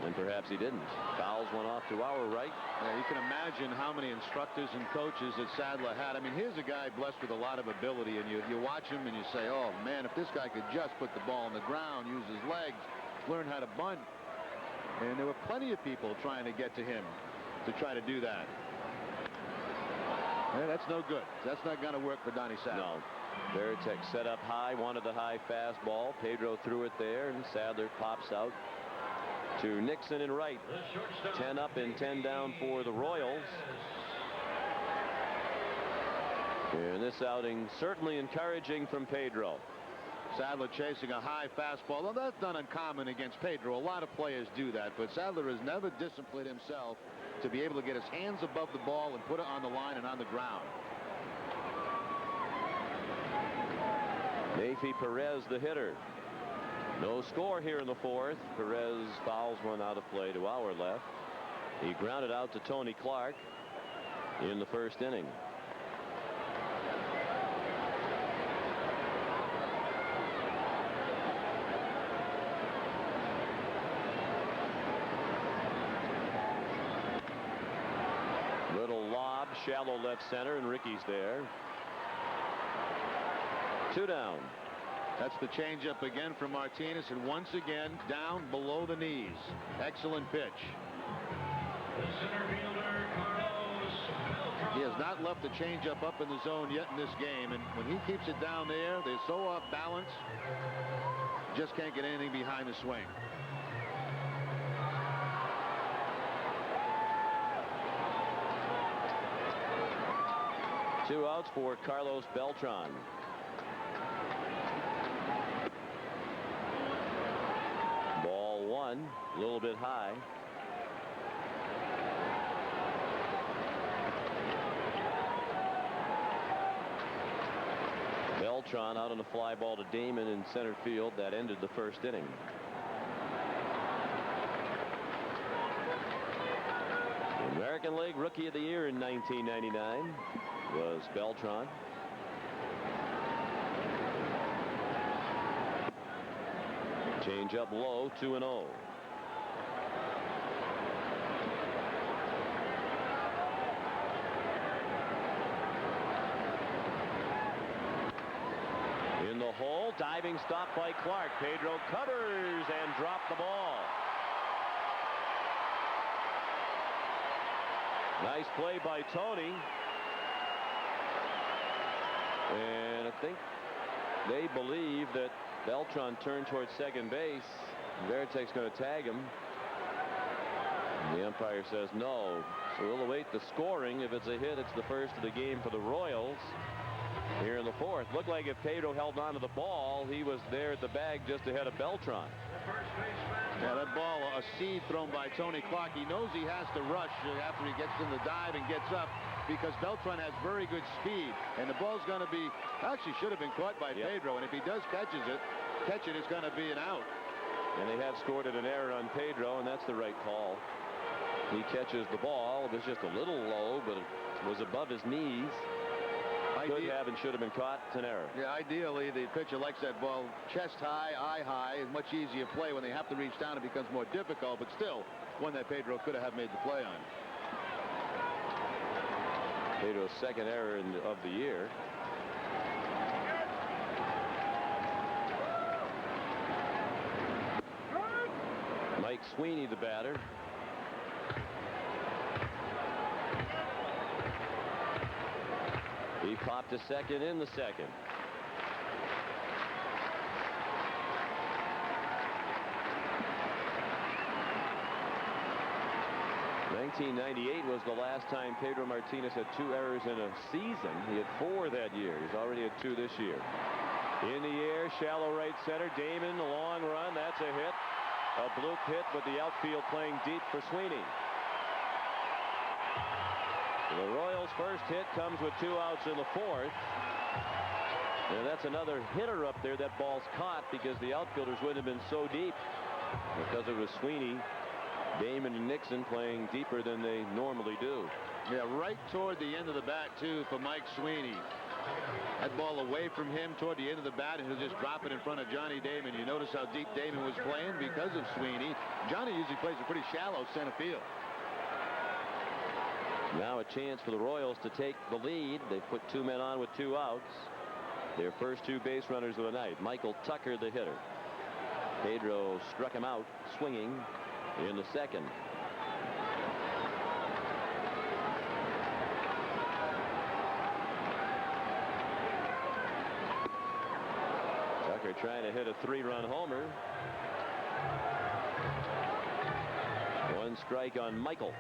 And perhaps he didn't. Fouls went off to our right. Yeah, you can imagine how many instructors and coaches that Sadler had. I mean, here's a guy blessed with a lot of ability, and you watch him and you say, oh man, if this guy could just put the ball on the ground, use his legs, learn how to bunt. And there were plenty of people trying to get to him to try to do that. Yeah, that's no good. That's not going to work for Donnie Sadler. No. Veritek set up high, wanted the high fastball. Pedro threw it there, and Sadler pops out to Nixon in right. 10 up and 10 down for the Royals. And this outing certainly encouraging from Pedro. Sadler chasing a high fastball. Well, that's not uncommon against Pedro. A lot of players do that, but Sadler has never disciplined himself to be able to get his hands above the ball and put it on the line and on the ground. Neifi Perez, the hitter. No score here in the 4th. Perez fouls one out of play to our left. He grounded out to Tony Clark in the 1st inning. Little lob, shallow left center, and Ricky's there. 2 down. That's the changeup again from Martinez, and once again down below the knees. Excellent pitch. The center fielder, Carlos Beltran. He has not left the changeup up in the zone yet in this game, and when he keeps it down there, they're so off balance, just can't get anything behind the swing. Two outs for Carlos Beltran. Ball 1, a little bit high. Beltran out on the fly ball to Damon in center field. That ended the first inning. The American League Rookie of the Year in 1999 was Beltran. Change up low, 2-0. In the hole, diving stop by Clark. Pedro covers and dropped the ball. Nice play by Tony. And I think they believe that Beltran turned towards second base. Veritek's going to tag him. The umpire says no. So we'll await the scoring. If it's a hit, it's the first of the game for the Royals. Here in the fourth. Looked like if Pedro held on to the ball, he was there at the bag just ahead of Beltran. Yeah, that ball, a seed thrown by Tony Clark. He knows he has to rush after he gets in the dive and gets up because Beltran has very good speed. And the ball's going to be, actually should have been caught by Pedro. And if he does catch it, it's going to be an out. And they have scored at an error on Pedro, and that's the right call. He catches the ball. It was just a little low, but it was above his knees. Could have and should have been caught. It's an error. Yeah, ideally the pitcher likes that ball chest high, eye high. Is much easier play. When they have to reach down, it becomes more difficult, but still one that Pedro could have made the play on. Pedro's second error of the year. Mike Sweeney, the batter. He popped a second in the second. '98 was the last time Pedro Martinez had 2 errors in a season. He had 4 that year. He's already had 2 this year. In the air, shallow right center. Damon, a long run. That's a hit. A bloop hit, but the outfield playing deep for Sweeney. The Royals' first hit comes with 2 outs in the fourth. And that's another hitter up there. That ball's caught because the outfielders wouldn't have been so deep because it was Sweeney, Damon, and Nixon playing deeper than they normally do. Yeah, right toward the end of the bat, too, for Mike Sweeney. That ball away from him toward the end of the bat, and he'll just drop it in front of Johnny Damon. You notice how deep Damon was playing because of Sweeney. Johnny usually plays a pretty shallow center field. Now a chance for the Royals to take the lead. They put 2 men on with 2 outs. Their first 2 base runners of the night. Michael Tucker, the hitter. Pedro struck him out swinging in the second. Tucker trying to hit a 3-run homer. 1 strike on Michael.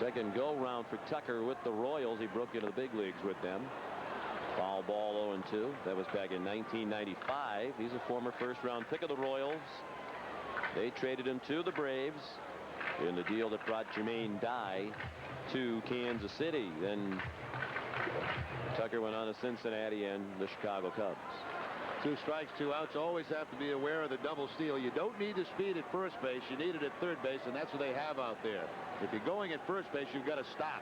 Second go-round for Tucker with the Royals. He broke into the big leagues with them. Foul ball 0-2. That was back in 1995. He's a former first-round pick of the Royals. They traded him to the Braves in the deal that brought Jermaine Dye to Kansas City. Then Tucker went on to Cincinnati and the Chicago Cubs. 2 strikes, 2 outs. Always have to be aware of the double steal. You don't need the speed at first base. You need it at third base, and that's what they have out there. If you're going at first base, you've got to stop.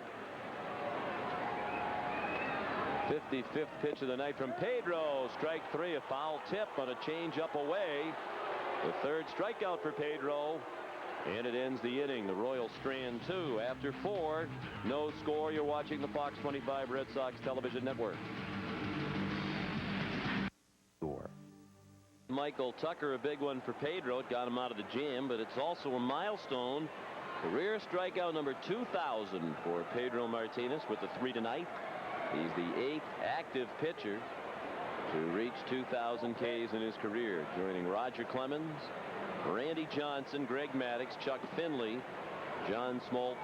55th pitch of the night from Pedro. Strike 3, a foul tip on a change-up away. The 3rd strikeout for Pedro, and it ends the inning. The Royals strand 2 after 4. No score. You're watching the Fox 25 Red Sox television network. Michael Tucker, a big one for Pedro. It got him out of the jam, but it's also a milestone. Career strikeout number 2,000 for Pedro Martinez with the 3 tonight. He's the 8th active pitcher to reach 2,000 Ks in his career, joining Roger Clemens, Randy Johnson, Greg Maddux, Chuck Finley, John Smoltz,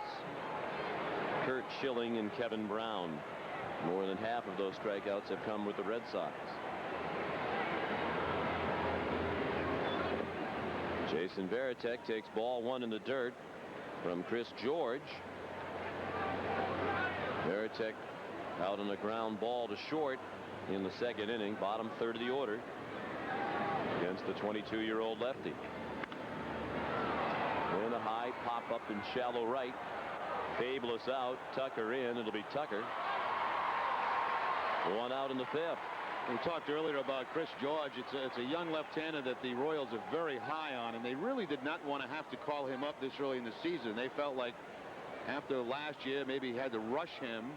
Kurt Schilling, and Kevin Brown. More than half of those strikeouts have come with the Red Sox. Jason Varitek takes ball one in the dirt from Chris George. Varitek out on a ground ball to short in the second inning, bottom third of the order, against the 22-year-old lefty. And a high pop up in shallow right. Fabulous out. Tucker in. It'll be Tucker. One out in the fifth. We talked earlier about Chris George. It's a young left-hander that the Royals are very high on, and they really did not want to have to call him up this early in the season. They felt like after last year, maybe had to rush him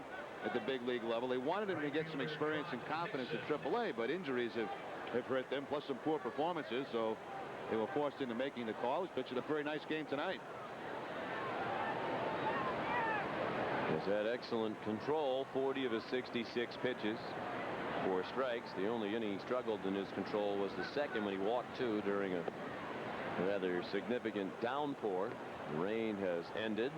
at the big league level. They wanted him to get some experience and confidence at AAA, but injuries have hurt them, plus some poor performances, so they were forced into making the call. He's pitching a very nice game tonight. He's had excellent control. 40 of his 66 pitches. 4 strikes. The only inning he struggled in his control was the second, when he walked 2 during a rather significant downpour. The rain has ended.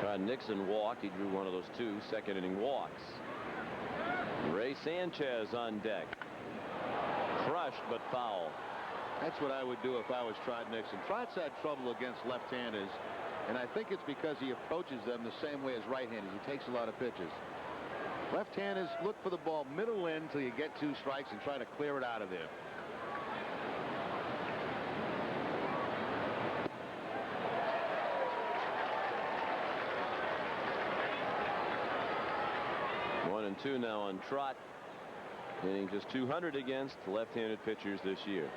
Todd Nixon walked. He drew one of those 2 second inning walks. Ray Sanchez on deck. Crushed but foul. That's what I would do if I was Todd Nixon. Trott's had trouble against left-handers, and I think it's because he approaches them the same way as right-handers. He takes a lot of pitches. Left-handers look for the ball middle in until you get 2 strikes and try to clear it out of there. One and 2 now on Trott, hitting just 200 against left-handed pitchers this year.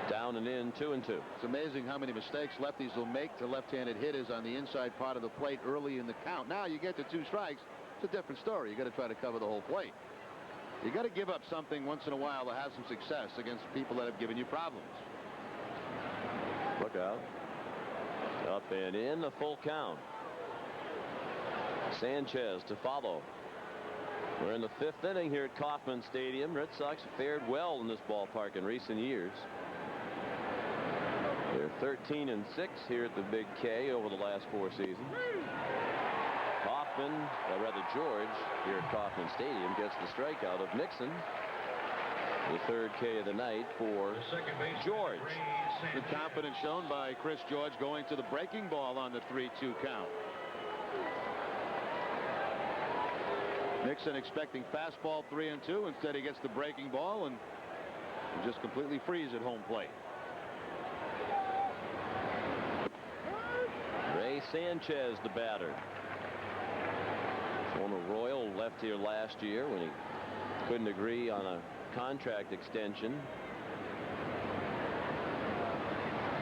Down and in, 2 and 2. It's amazing how many mistakes lefties will make to left-handed hitters on the inside part of the plate early in the count. Now you get to 2 strikes, it's a different story. You got to try to cover the whole plate. You got to give up something once in a while to have some success against people that have given you problems. Look out. Up and in, a full count. Sanchez to follow. We're in the 5th inning here at Kauffman Stadium. Red Sox have fared well in this ballpark in recent years. They're 13 and 6 here at the Big K over the last 4 seasons. Kauffman, or rather George, here at Kauffman Stadium gets the strikeout of Nixon. The 3rd K of the night for George. The confidence shown by Chris George going to the breaking ball on the 3-2 count. Nixon expecting fastball 3-2. Instead he gets the breaking ball and just completely freeze at home plate. Ray Sanchez, the batter. Former Royal, left here last year when he couldn't agree on a contract extension.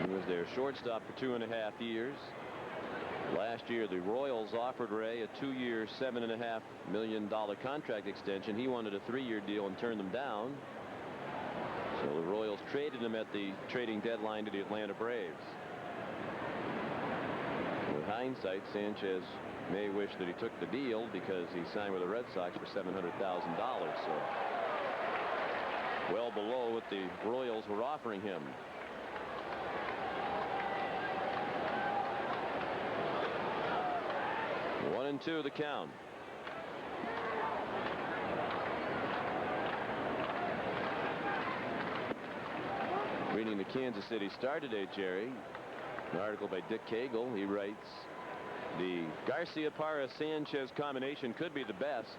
He was their shortstop for 2.5 years. Last year the Royals offered Ray a 2-year $7.5 million contract extension. He wanted a 3-year deal and turned them down. So the Royals traded him at the trading deadline to the Atlanta Braves. With hindsight, Sanchez may wish that he took the deal because he signed with the Red Sox for $700,000. So well below what the Royals were offering him. One and 2 the count. Reading the Kansas City Star today, Jerry. An article by Dick Cagle. He writes, the Garcia-Parra-Sanchez combination could be the best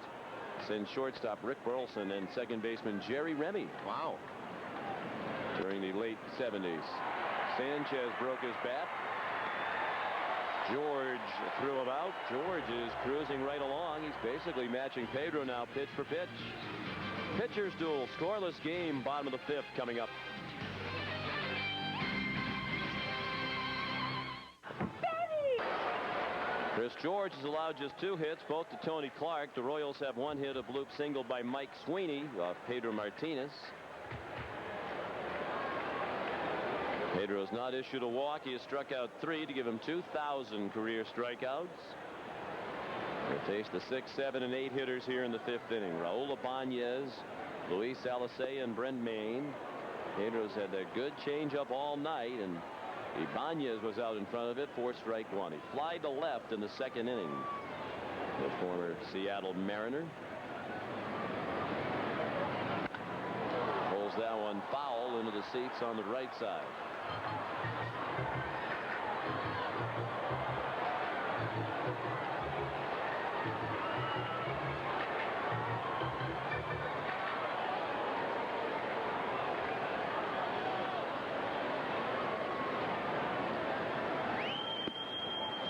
since shortstop Rick Burleson and second baseman Jerry Remy. Wow. During the late 70s. Sanchez broke his bat. George threw him out. George is cruising right along. He's basically matching Pedro now, pitch for pitch. Pitchers duel, scoreless game, bottom of the 5th coming up. Chris George has allowed just 2 hits, both to Tony Clark. The Royals have 1 hit, a bloop single by Mike Sweeney off Pedro Martinez. Pedro has not issued a walk. He has struck out 3 to give him 2,000 career strikeouts. We'll face the 6, 7, and 8 hitters here in the 5th inning. Raul Ibanez, Luis Alicea and Brent Maine. Pedro's had a good changeup all night, and Ibanez was out in front of it for strike one. He flied to left in the second inning. The former Seattle Mariner pulls that one foul into the seats on the right side.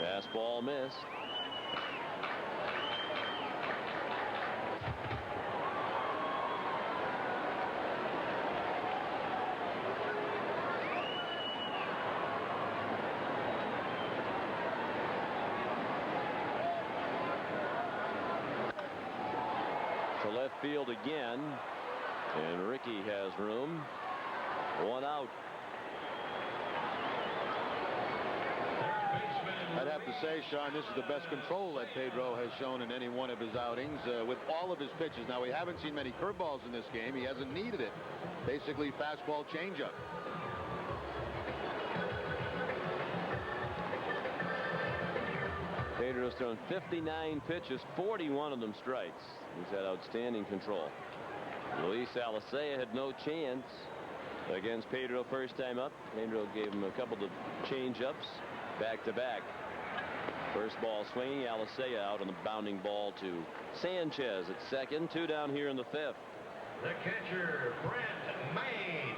Fastball missed. To left field again, and Ricky has room. One out. I'd have to say, Sean, this is the best control that Pedro has shown in any one of his outings with all of his pitches. Now, we haven't seen many curveballs in this game. He hasn't needed it. Basically, fastball changeup. Pedro's thrown 59 pitches, 41 of them strikes. He's had outstanding control. Luis Alicea had no chance against Pedro first time up. Pedro gave him a couple of change-ups back to back. First ball swinging. Alicea out on the bounding ball to Sanchez at second. Two down here in the fifth. The catcher, Brent Maine.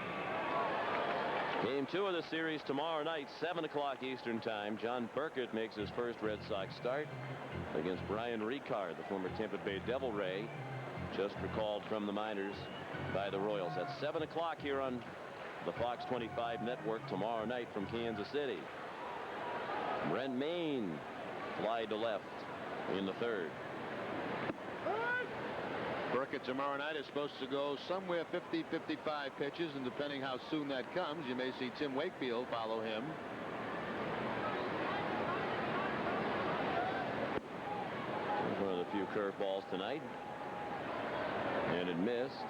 Game 2 of the series tomorrow night, 7 o'clock Eastern time. John Burkett makes his first Red Sox start against Brian Ricard, the former Tampa Bay Devil Ray, just recalled from the minors by the Royals. At 7 o'clock here on the Fox 25 network tomorrow night from Kansas City. Brent Maine fly to left in the third. Burkett tomorrow night is supposed to go somewhere 50, 55 pitches, and depending how soon that comes, you may see Tim Wakefield follow him. One of the few curveballs tonight, and it missed.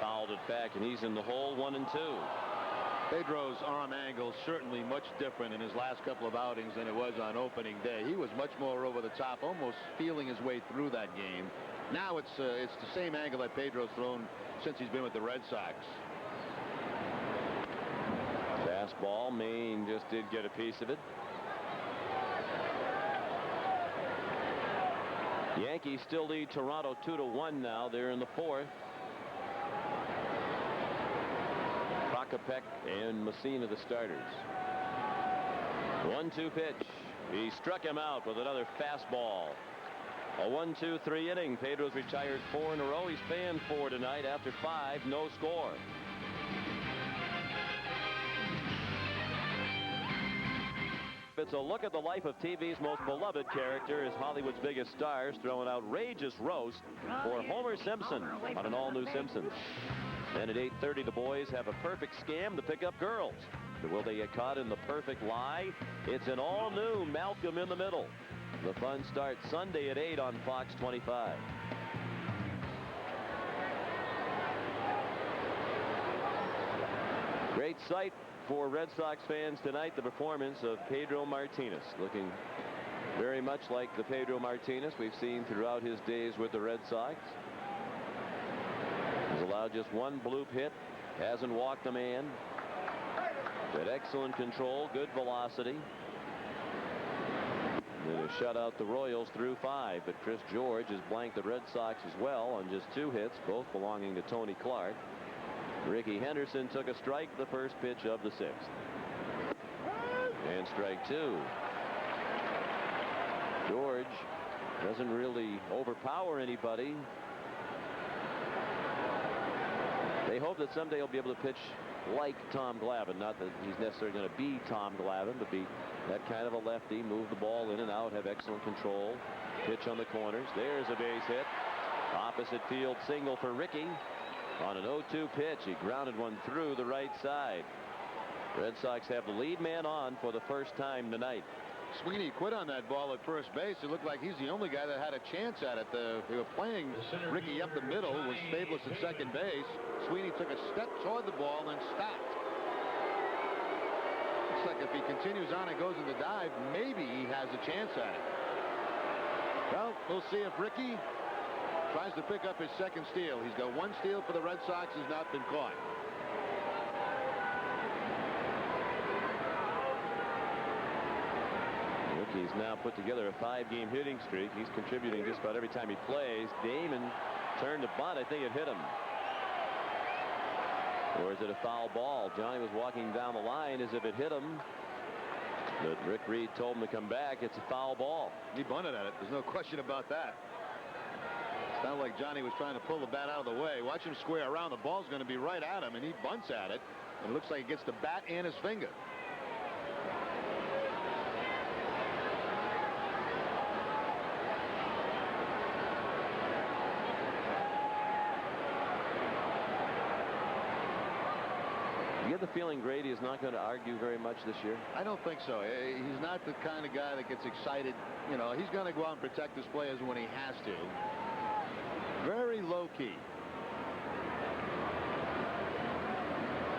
Fouled it back, and he's in the hole. 1-2. Pedro's arm angle certainly much different in his last couple of outings than it was on opening day. He was much more over the top, almost feeling his way through that game. Now it's the same angle that Pedro's thrown since he's been with the Red Sox. Fastball. Maine just did get a piece of it. Yankees still lead Toronto 2-1 now. They're in the fourth. Kopech and Messina the starters. 1-2 pitch. He struck him out with another fastball. A 1-2-3 inning. Pedro's retired 4 in a row. He's fanned 4 tonight after 5. No score. It's a look at the life of TV's most beloved character as Hollywood's biggest stars throw an outrageous roast for Homer Simpson on an all-new Simpsons. Then at 8:30, the boys have a perfect scam to pick up girls. But will they get caught in the perfect lie? It's an all-new Malcolm in the Middle. The fun starts Sunday at 8 on Fox 25. Great sight for Red Sox fans tonight, the performance of Pedro Martinez, looking very much like the Pedro Martinez we've seen throughout his days with the Red Sox. He's allowed just one bloop hit, hasn't walked a man. Good excellent control, good velocity. They shut out the Royals through 5, but Chris George has blanked the Red Sox as well on just 2 hits, both belonging to Tony Clark. Ricky Henderson took a strike the first pitch of the 6th. And strike 2. George doesn't really overpower anybody. They hope that someday he'll be able to pitch like Tom Glavine. Not that he's necessarily going to be Tom Glavine, but be that kind of a lefty, move the ball in and out, have excellent control, pitch on the corners. There's a base hit. Opposite field single for Ricky. On an 0-2 pitch, he grounded one through the right side. Red Sox have the lead man on for the first time tonight. Sweeney quit on that ball at first base. It looked like he's the only guy that had a chance at it. They were playing Ricky up the middle, was Fables at second base. Sweeney took a step toward the ball and stopped. Looks like if he continues on and goes in the dive, maybe he has a chance at it. Well, we'll see if Ricky tries to pick up his second steal. He's got one steal for the Red Sox, has not been caught. Ricky's now put together a 5-game hitting streak. He's contributing just about every time he plays. Damon turned the bunt. I think it hit him. Or is it a foul ball? Johnny was walking down the line as if it hit him. But Rick Reed told him to come back. It's a foul ball. He bunted at it. There's no question about that. It's not like Johnny was trying to pull the bat out of the way. Watch him square around. The ball's going to be right at him, and he bunts at it. And it looks like it gets the bat and his finger. You get the feeling Grady is not going to argue very much this year? I don't think so. He's not the kind of guy that gets excited. You know, he's going to go out and protect his players when he has to. Very low-key.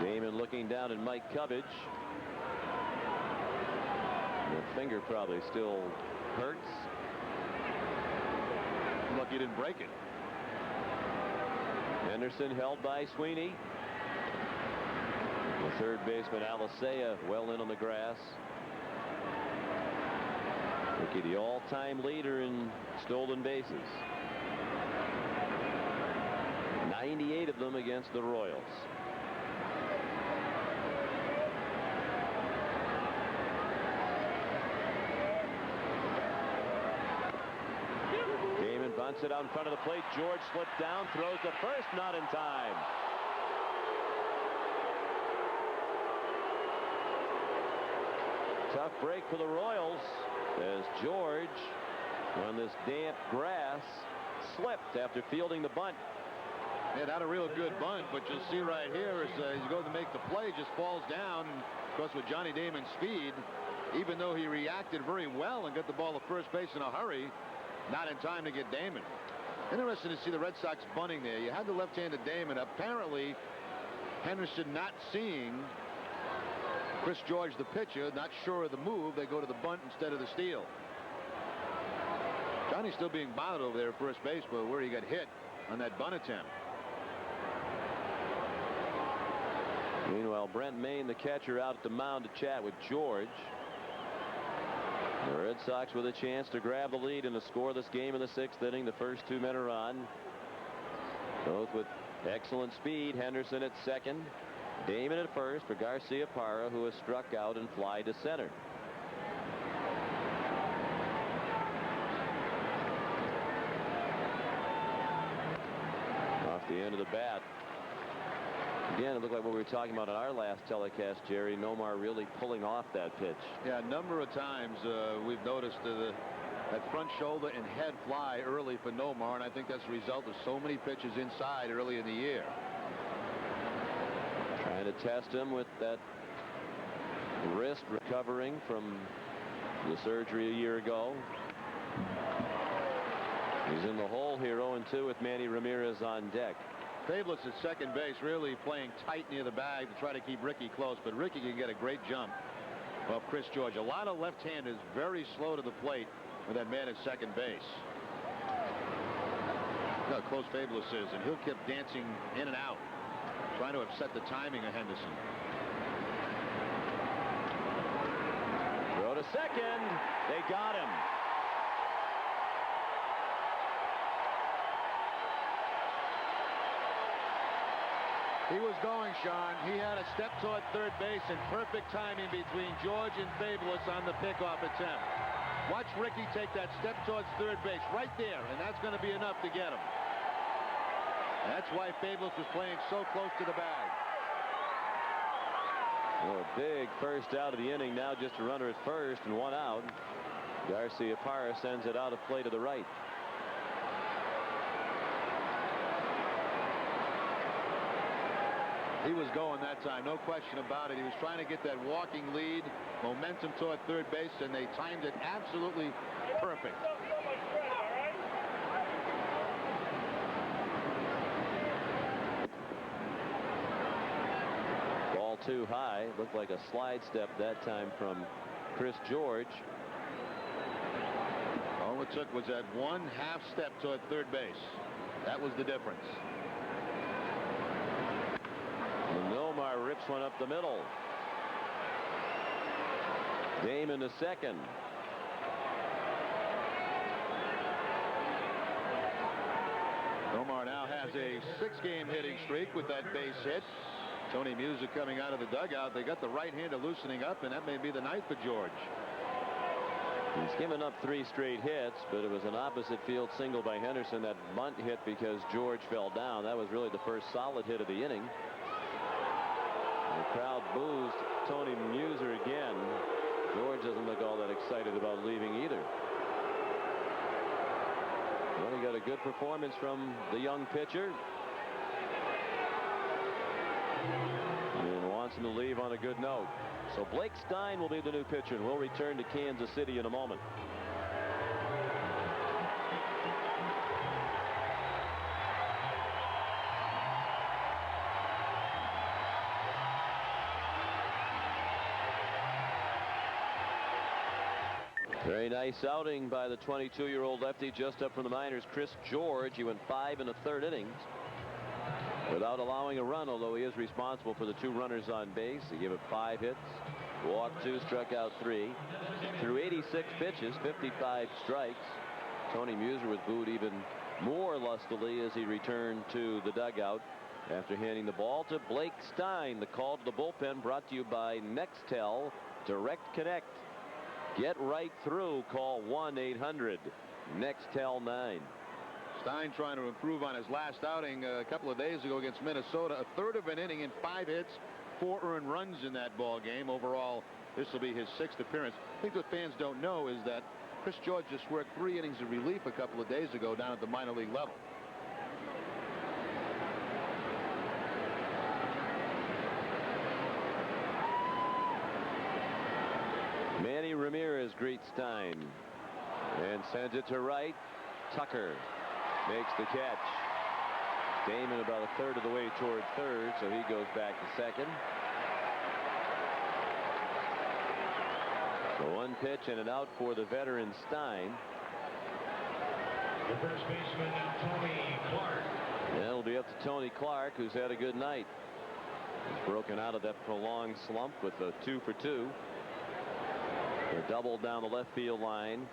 Damon looking down at Mike Cubbage. The finger probably still hurts. Lucky he didn't break it. Henderson held by Sweeney. The third baseman Alicea well in on the grass. Ricky, the all-time leader in stolen bases. 98 of them against the Royals. Damon bunts it out in front of the plate. George slipped down, throws to first, not in time. Tough break for the Royals as George, on this damp grass, slipped after fielding the bunt. Yeah, not a real good bunt, but you'll see right here as he's going to make the play, just falls down. And of course, with Johnny Damon's speed, even though he reacted very well and got the ball to first base in a hurry, not in time to get Damon. Interesting to see the Red Sox bunting there. You had the left-handed Damon. Apparently, Henderson not seeing Chris George, the pitcher, not sure of the move. They go to the bunt instead of the steal. Johnny's still being bothered over there at first base, but where he got hit on that bunt attempt. Meanwhile, Brent Mayne, the catcher, out at the mound to chat with George. The Red Sox with a chance to grab the lead in a scoreless game in the 6th inning. The first 2 men are on, both with excellent speed. Henderson at second, Damon at first for Garcia-Parra, who has struck out and fly to center. Off the end of the bat. Again, it looked like what we were talking about in our last telecast, Jerry. Nomar really pulling off that pitch. Yeah, a number of times we've noticed that front shoulder and head fly early for Nomar, and I think that's the result of so many pitches inside early in the year. Trying to test him with that wrist recovering from the surgery a year ago. He's in the hole here, 0-2 with Manny Ramirez on deck. Fables at second base, really playing tight near the bag to try to keep Ricky close, but Ricky can get a great jump off Chris George. A lot of left-handers very slow to the plate with that man at second base. Look how close Fables is, and he'll keep dancing in and out, trying to upset the timing of Henderson. Throw to second. They got him. He was going, Sean. He had a step toward third base and perfect timing between George and Fables on the pickoff attempt. Watch Ricky take that step towards third base right there, and that's going to be enough to get him. That's why Fables was playing so close to the bag. Well, a big first out of the inning now, just a runner at first and 1 out. Garcia-Parra sends it out of play to the right. He was going that time, no question about it. He was trying to get that walking lead, momentum toward third base, and they timed it absolutely perfect. Ball too high. Looked like a slide step that time from Chris George. All it took was that one half step toward third base. That was the difference. Nomar rips one up the middle. Damon to second. Nomar now has a 6-game hitting streak with that base hit. Tony Musa coming out of the dugout. They got the right-hander loosening up, and that may be the night for George. He's given up 3 straight hits, but it was an opposite field single by Henderson. That bunt hit because George fell down. That was really the first solid hit of the inning. The crowd boos Tony Muser again. George doesn't look all that excited about leaving either. Well, he got a good performance from the young pitcher. And wants him to leave on a good note. So Blake Stein will be the new pitcher, and we'll return to Kansas City in a moment. Very nice outing by the 22-year-old lefty, just up from the minors, Chris George. He went 5 1/3 innings without allowing a run, although he is responsible for the 2 runners on base. He gave up 5 hits, walked 2, struck out 3. Through 86 pitches, 55 strikes. Tony Muser was booed even more lustily as he returned to the dugout after handing the ball to Blake Stein. The call to the bullpen brought to you by Nextel Direct Connect. Get right through. Call 1-800-NEXTEL-9. Stein trying to improve on his last outing a couple of days ago against Minnesota. A 1/3 of an inning and 5 hits, 4 earned runs in that ball game. Overall, this will be his 6th appearance. I think what fans don't know is that Chris George just worked 3 innings of relief a couple of days ago down at the minor league level. Manny Ramirez greets Stein and sends it to right. Tucker makes the catch. Damon about a 1/3 of the way toward third, so he goes back to second. So 1 pitch and an out for the veteran Stein. The first baseman, Tony Clark. It'll be up to Tony Clark, who's had a good night. He's broken out of that prolonged slump with a 2 for 2. A double down the left field line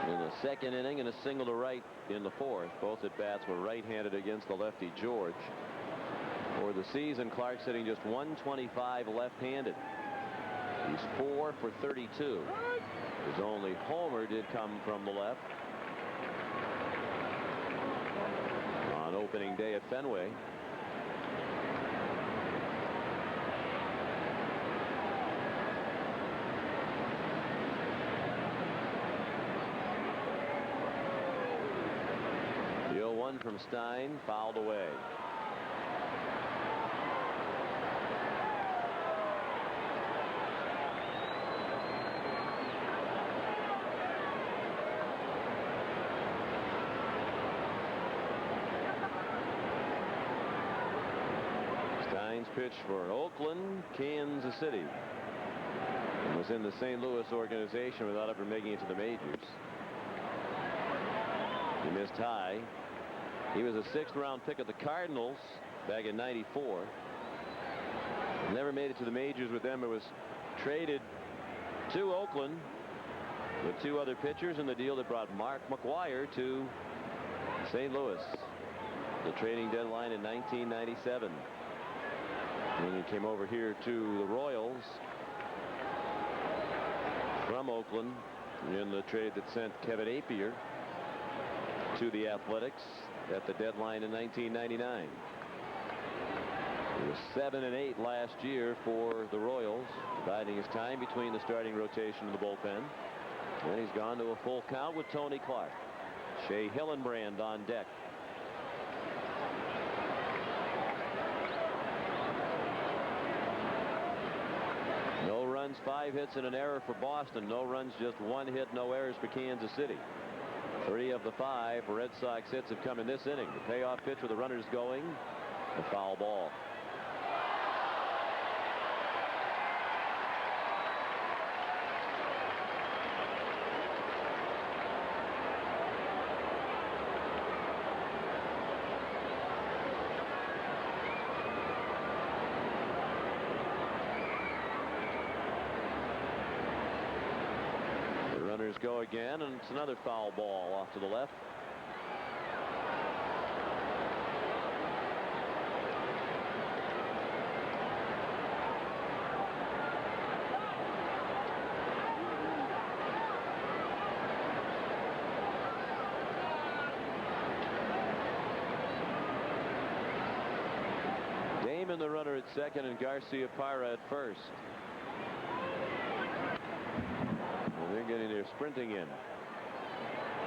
in the 2nd inning and a single to right in the 4th. Both at bats were right-handed against the lefty George. For the season, Clark's hitting just 125 left-handed. He's 4 for 32. His only homer did come from the left on opening day at Fenway. The 0-1 from Stein, fouled away. Stein's pitch for Oakland, Kansas City. And was in the St. Louis organization without ever making it to the majors. He missed high. He was a 6th-round pick of the Cardinals back in '94. Never made it to the majors with them. It was traded to Oakland with 2 other pitchers in the deal that brought Mark McGwire to St. Louis. The trading deadline in 1997. And he came over here to the Royals from Oakland in the trade that sent Kevin Appier to the Athletics at the deadline in 1999. He was 7-8 last year for the Royals, dividing his time between the starting rotation and the bullpen. And he's gone to a full count with Tony Clark. Shea Hillenbrand on deck. runs, 5 hits, and an error for Boston. No runs, just 1 hit, no errors for Kansas City. 3 of the 5 Red Sox hits have come in this inning. The payoff pitch with the runners going. A foul ball. Go again, and it's another foul ball off to the left. Damon the runner at second and Garcia Parra at first. They're getting their sprinting in.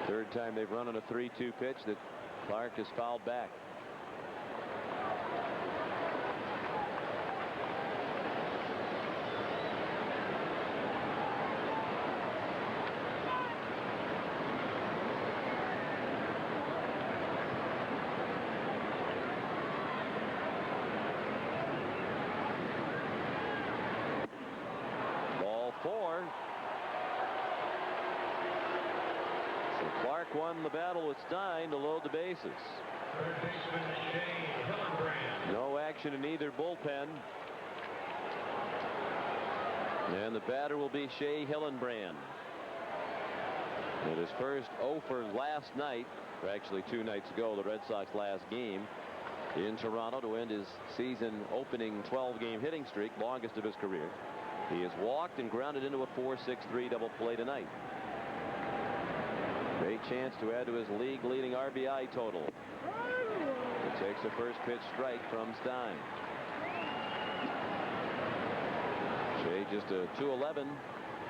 Third time they've run on a 3-2 pitch that Clark has fouled back. Ball 4. Clark won the battle with Stein to load the bases. Third baseman Shea Hillenbrand. No action in either bullpen. And the batter will be Shea Hillenbrand. It is first 0 for last night, or actually 2 nights ago, the Red Sox last game in Toronto to end his season opening 12-game hitting streak, longest of his career. He has walked and grounded into a 4-6-3 double play tonight. Great chance to add to his league-leading RBI total. It takes a first pitch strike from Stein. Shea just a .211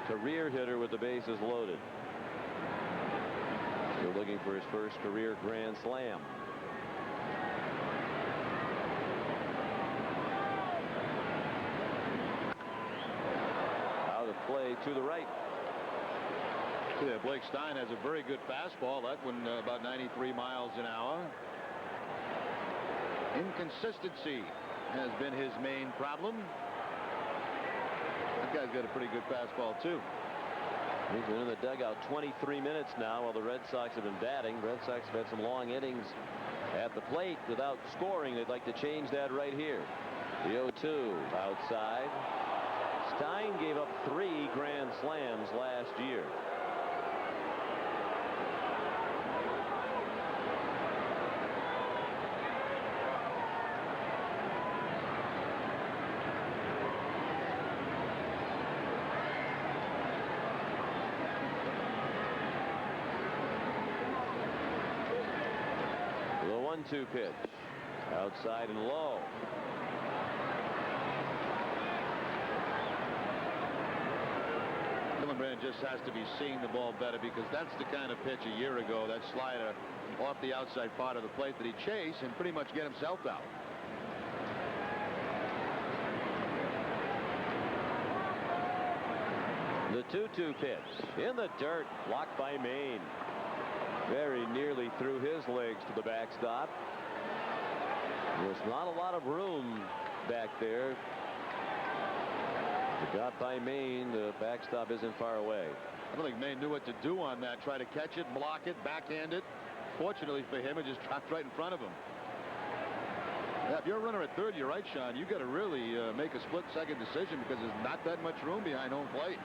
career hitter with the bases loaded. Still looking for his first career grand slam. Out of play to the right. Yeah, Blake Stein has a very good fastball. That one about 93 miles an hour. Inconsistency has been his main problem. That guy's got a pretty good fastball too. He's been in the dugout 23 minutes now while the Red Sox have been batting. Red Sox have had some long innings at the plate without scoring. They'd like to change that right here. The 0-2 outside. Stein gave up 3 grand slams last year. The 1-2 pitch. Outside and low. Hillenbrand just has to be seeing the ball better, because that's the kind of pitch a year ago, that slider off the outside part of the plate that he chased and pretty much get himself out. The 2-2 pitch in the dirt, blocked by Maine. Very nearly threw his legs to the backstop. There's not a lot of room back there. It got by Maine. The backstop isn't far away. I don't think Maine knew what to do on that. Try to catch it, block it, backhand it. Fortunately for him, it just dropped right in front of him. Yeah, if you're a runner at third, you're right, Sean. You got to really make a split-second decision, because there's not that much room behind home plate.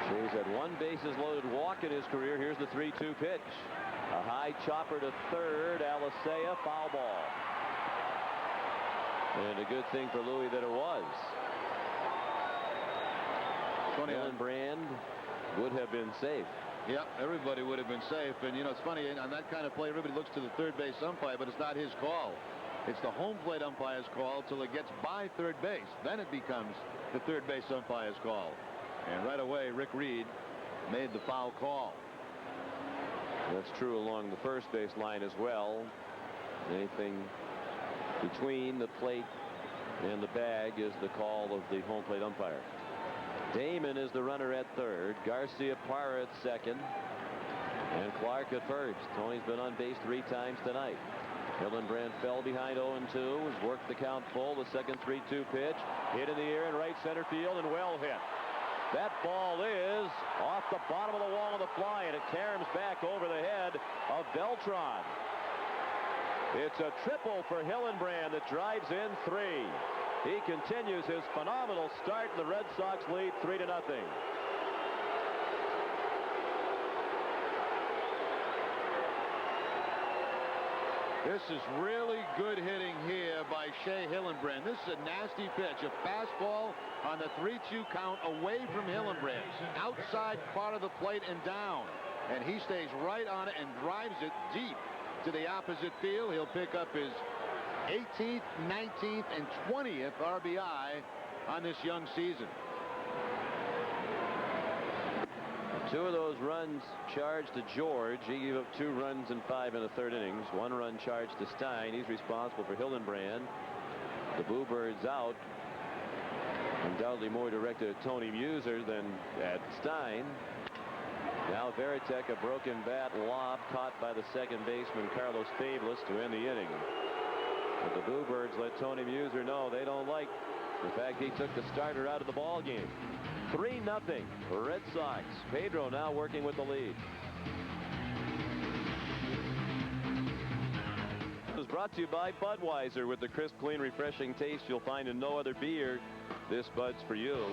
Shea's had 1 bases loaded walk in his career. Here's the 3-2 pitch. A high chopper to third. Alicea, foul ball. And a good thing for Louis that it was. Hillenbrand would have been safe. Yeah, everybody would have been safe. And, you know, it's funny, on that kind of play, everybody looks to the third base umpire, but it's not his call. It's the home plate umpire's call till it gets by third base. Then it becomes the third base umpire's call. And right away, Rick Reed made the foul call. That's true along the first base line as well. Anything between the plate And the bag is the call of the home plate umpire. Damon is the runner at third. Garcia Parra at second. And Clark at first. Tony's been on base 3 times tonight. Hillenbrand fell behind 0-2. Has worked the count full. The second 3-2 pitch. Hit in the air in right center field and well hit. That ball is off the bottom of the wall of the fly, and it caroms back over the head of Beltran. It's a triple for Hillenbrand that drives in 3. He continues his phenomenal start, and the Red Sox lead 3-0. This is really good hitting here by Shea Hillenbrand. This is a nasty pitch. A fastball on the 3-2 count away from Hillenbrand. Outside part of the plate and down. And he stays right on it and drives it deep to the opposite field. He'll pick up his 18th, 19th, and 20th RBI on this young season. 2 of those runs charged to George. He gave up 2 runs in 5 in the 3rd innings. 1 run charged to Stein. He's responsible for Hillenbrand. The Bluebirds out. Undoubtedly more directed at Tony Muser than at Stein. Now Veritek, a broken bat lob caught by the second baseman Carlos Fablis to end the inning. But the Bluebirds let Tony Muser know they don't like the fact he took the starter out of the ball game. 3-0 Red Sox. Pedro now working with the lead. It was brought to you by Budweiser. With the crisp, clean, refreshing taste you'll find in no other beer. This Bud's for you.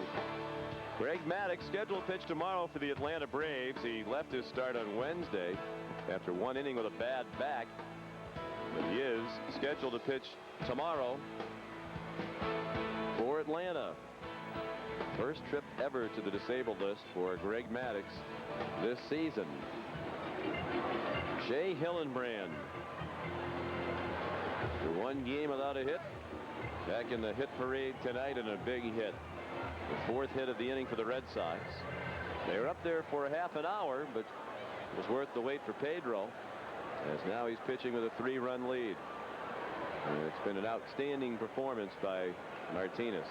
Greg Maddux scheduled to pitch tomorrow for the Atlanta Braves. He left his start on Wednesday after 1 inning with a bad back. But he is scheduled to pitch tomorrow for Atlanta. First trip ever to the disabled list for Greg Maddux this season. Shea Hillenbrand. For 1 game without a hit. Back in the hit parade tonight, and a big hit. The 4th hit of the inning for the Red Sox. They were up there for a half an hour, but it was worth the wait for Pedro, as now he's pitching with a 3-run lead. And it's been an outstanding performance by Martinez.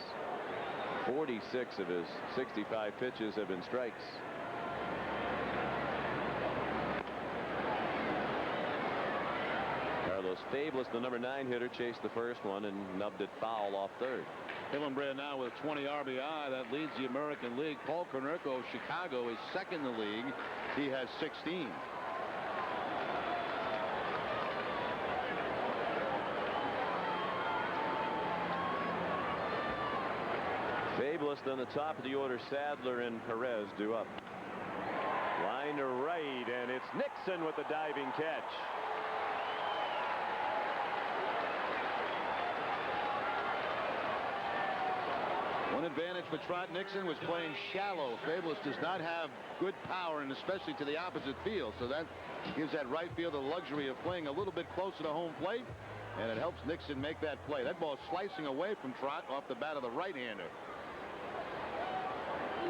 46 of his 65 pitches have been strikes. Carlos Fablis, the number 9 hitter, chased the first one and nubbed it foul off third. Hillenbrand now with 20 RBI. That leads the American League. Paul Konerko of Chicago is second in the league. He has 16. Fablis, then the top of the order. Sadler and Perez due up. Line to right, and it's Nixon with the diving catch. One advantage for Trot. Nixon was playing shallow. Fablis does not have good power, and especially to the opposite field, so that gives that right field the luxury of playing a little bit closer to home plate, and it helps Nixon make that play. That ball slicing away from Trot off the bat of the right-hander.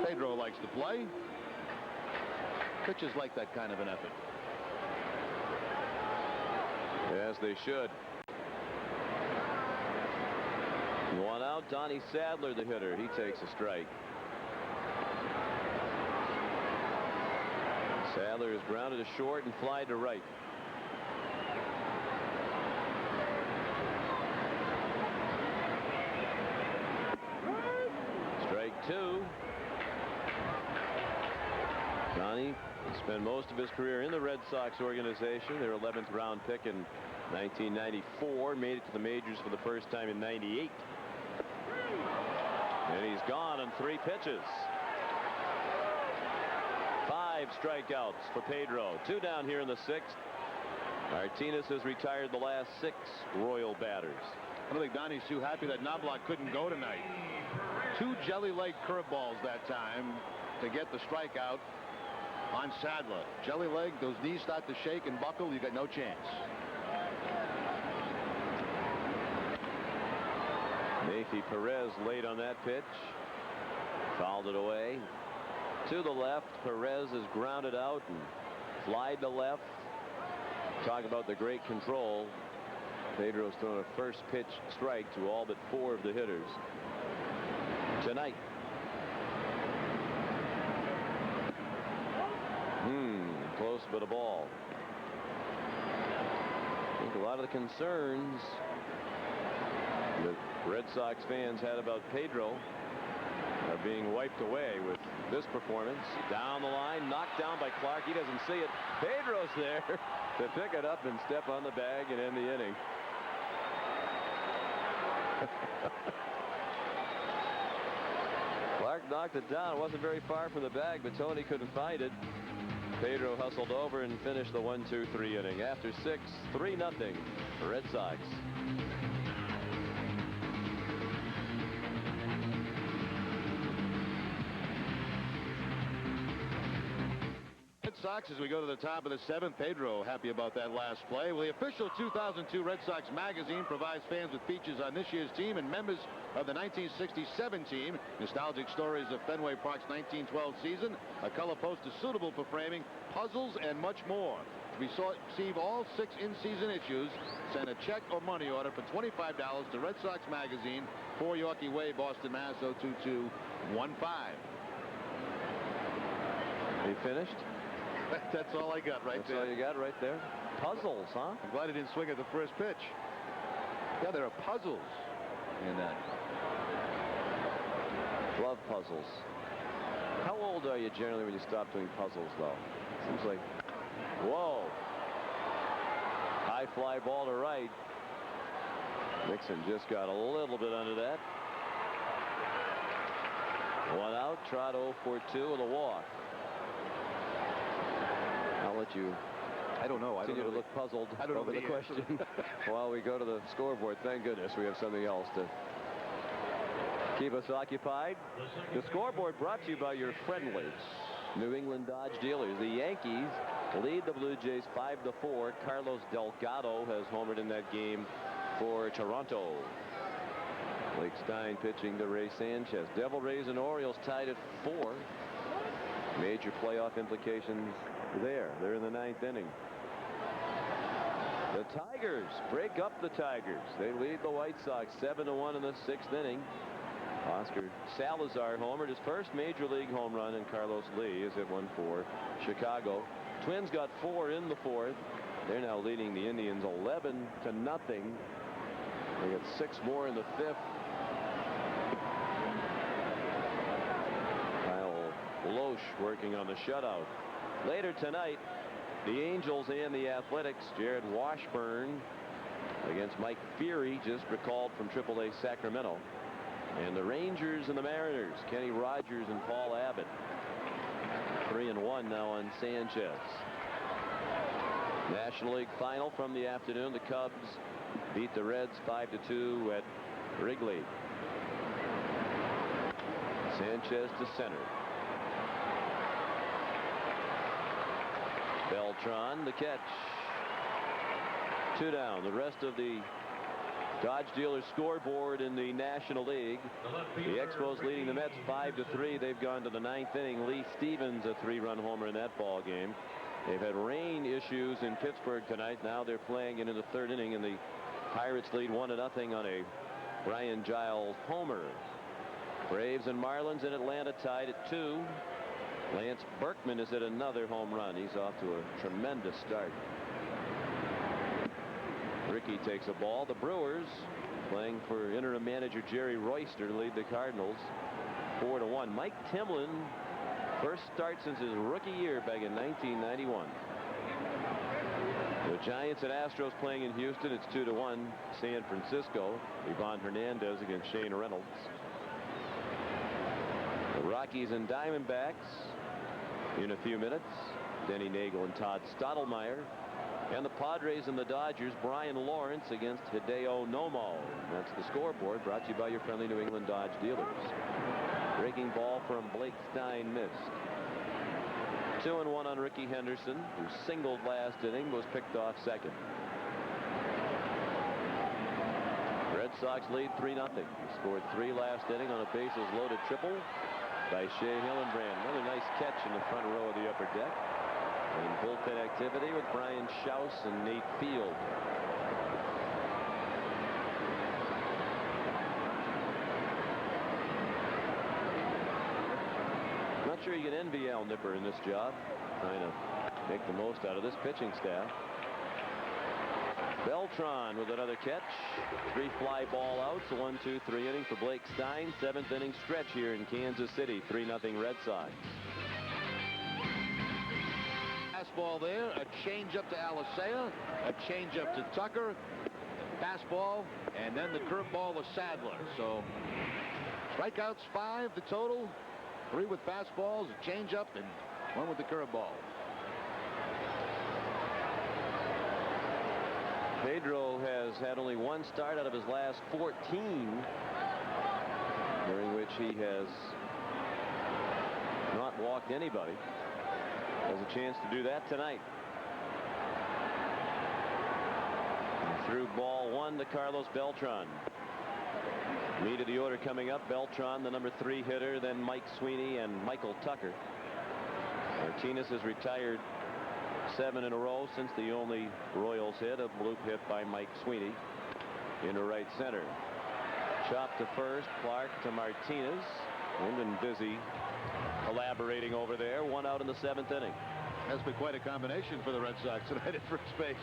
Pedro likes to play. Pitchers like that kind of an effort. As they should. 1 out. Donnie Sadler, the hitter. He takes a strike. Sadler is grounded to short and fly to right. Strike 2. Donnie spent most of his career in the Red Sox organization. Their 11th round pick in 1994. Made it to the majors for the first time in 98. And he's gone on 3 pitches. 5 strikeouts for Pedro. 2 down here in the 6th. Martinez has retired the last 6 Royal batters. I don't think Donnie's too happy that Knobloch couldn't go tonight. 2 jelly leg curveballs that time to get the strikeout on Sadler. Jelly leg, those knees start to shake and buckle, you got no chance. Nathy Perez late on that pitch. Fouled it away. To the left. Perez is grounded out and flied to left. Talk about the great control Pedro's thrown a first pitch strike to all but 4 of the hitters tonight. Close, but a ball. I think a lot of the concerns that Red Sox fans had about Pedro are being wiped away with this performance. Down the line, knocked down by Clark. He doesn't see it. Pedro's there to pick it up and step on the bag and end the inning. Clark knocked it down. It wasn't very far from the bag, but Tony couldn't find it. Pedro hustled over and finished the 1-2-3 inning. After 6, 3-0 Red Sox. Sox as we go to the top of the 7th. Pedro happy about that last play. Well, the official 2002 Red Sox magazine provides fans with features on this year's team and members of the 1967 team. Nostalgic stories of Fenway Park's 1912 season. A color poster suitable for framing, puzzles, and much more. To receive all 6 in-season issues, send a check or money order for $25 to Red Sox magazine, 4 Yorkie Way, Boston, Mass. 02215. He finished? That's all I got right there. That's all you got right there. Puzzles, huh? I'm glad he didn't swing at the first pitch. Yeah, there are puzzles in that. Love puzzles. How old are you generally when you stop doing puzzles, though? Seems like, whoa. High fly ball to right. Nixon just got a little bit under that. 1 out. Trot 0 for 2 with a walk. I'll let you. I don't know. Continue to look puzzled over the question while we go to the scoreboard. Thank goodness we have something else to keep us occupied. The scoreboard brought to you by your friendly New England Dodge dealers. The Yankees lead the Blue Jays 5-4. Carlos Delgado has homered in that game for Toronto. Blake Stein pitching to Ray Sanchez. Devil Rays and Orioles tied at 4. Major playoff implications there. They're in the 9th inning. The Tigers break up the Tigers. They lead the White Sox 7-1 in the 6th inning. Oscar Salazar homered his first major league home run, and Carlos Lee has hit one for Chicago. Twins got 4 in the 4th. They're now leading the Indians 11-0. They got 6 more in the 5th. Kyle Loesch working on the shutout. Later tonight, the Angels and the Athletics. Jared Washburn against Mike Fury, just recalled from AAA Sacramento. And the Rangers and the Mariners, Kenny Rogers and Paul Abbott. 3-1 now on Sanchez. National League final from the afternoon. The Cubs beat the Reds 5-2 at Wrigley. Sanchez to center. Beltran, the catch. 2 down. The rest of the Dodge dealers scoreboard in the National League. The Expos leading the Mets 5-3. They've gone to the 9th inning. Lee Stevens, a 3-run homer in that ball game. They've had rain issues in Pittsburgh tonight. Now they're playing into the 3rd inning, and the Pirates lead 1-0 on a Brian Giles homer. Braves and Marlins in Atlanta tied at 2. Lance Berkman has hit another home run. He's off to a tremendous start. Rickey takes a ball. The Brewers, playing for interim manager Jerry Royster, lead the Cardinals 4-1. Mike Timlin, first start since his rookie year back in 1991. The Giants and Astros playing in Houston. It's 2-1. San Francisco. Ivan Hernandez against Shane Reynolds. The Rockies and Diamondbacks in a few minutes. Denny Nagel and Todd Stottlemyre. And the Padres and the Dodgers, Brian Lawrence against Hideo Nomo. That's the scoreboard, brought to you by your friendly New England Dodge dealers. Breaking ball from Blake Stein missed. 2-1 on Ricky Henderson, who singled last inning, was picked off second. Red Sox lead 3-0. He scored 3 last inning on a bases loaded triple by Shea Hillenbrand. Another nice catch in the front row of the upper deck. And bullpen activity with Brian Schaus and Nate Field. sure you can envy Al Nipper in this job, trying to make the most out of this pitching staff. Beltran with another catch. 3 fly ball outs. A 1-2-3 inning for Blake Stein. 7th inning stretch here in Kansas City. 3-0 Red Sox. Fastball there. A changeup to Alicea. A changeup to Tucker. Fastball. And then the curveball to Sadler. So strikeouts 5 the total. 3 with fastballs, a changeup, and 1 with the curveball. Pedro has had only 1 start out of his last 14, during which he has not walked anybody. Has a chance to do that tonight. And through ball 1 to Carlos Beltran. Lead of the order coming up. Beltran, the number 3 hitter, then Mike Sweeney and Michael Tucker. Martinez has retired 7 in a row since the only Royals hit, a bloop hit by Mike Sweeney into right center. Chop to first. Clark to Martinez. Linden busy collaborating over there. 1 out in the 7th inning. That's been quite a combination for the Red Sox tonight at first base.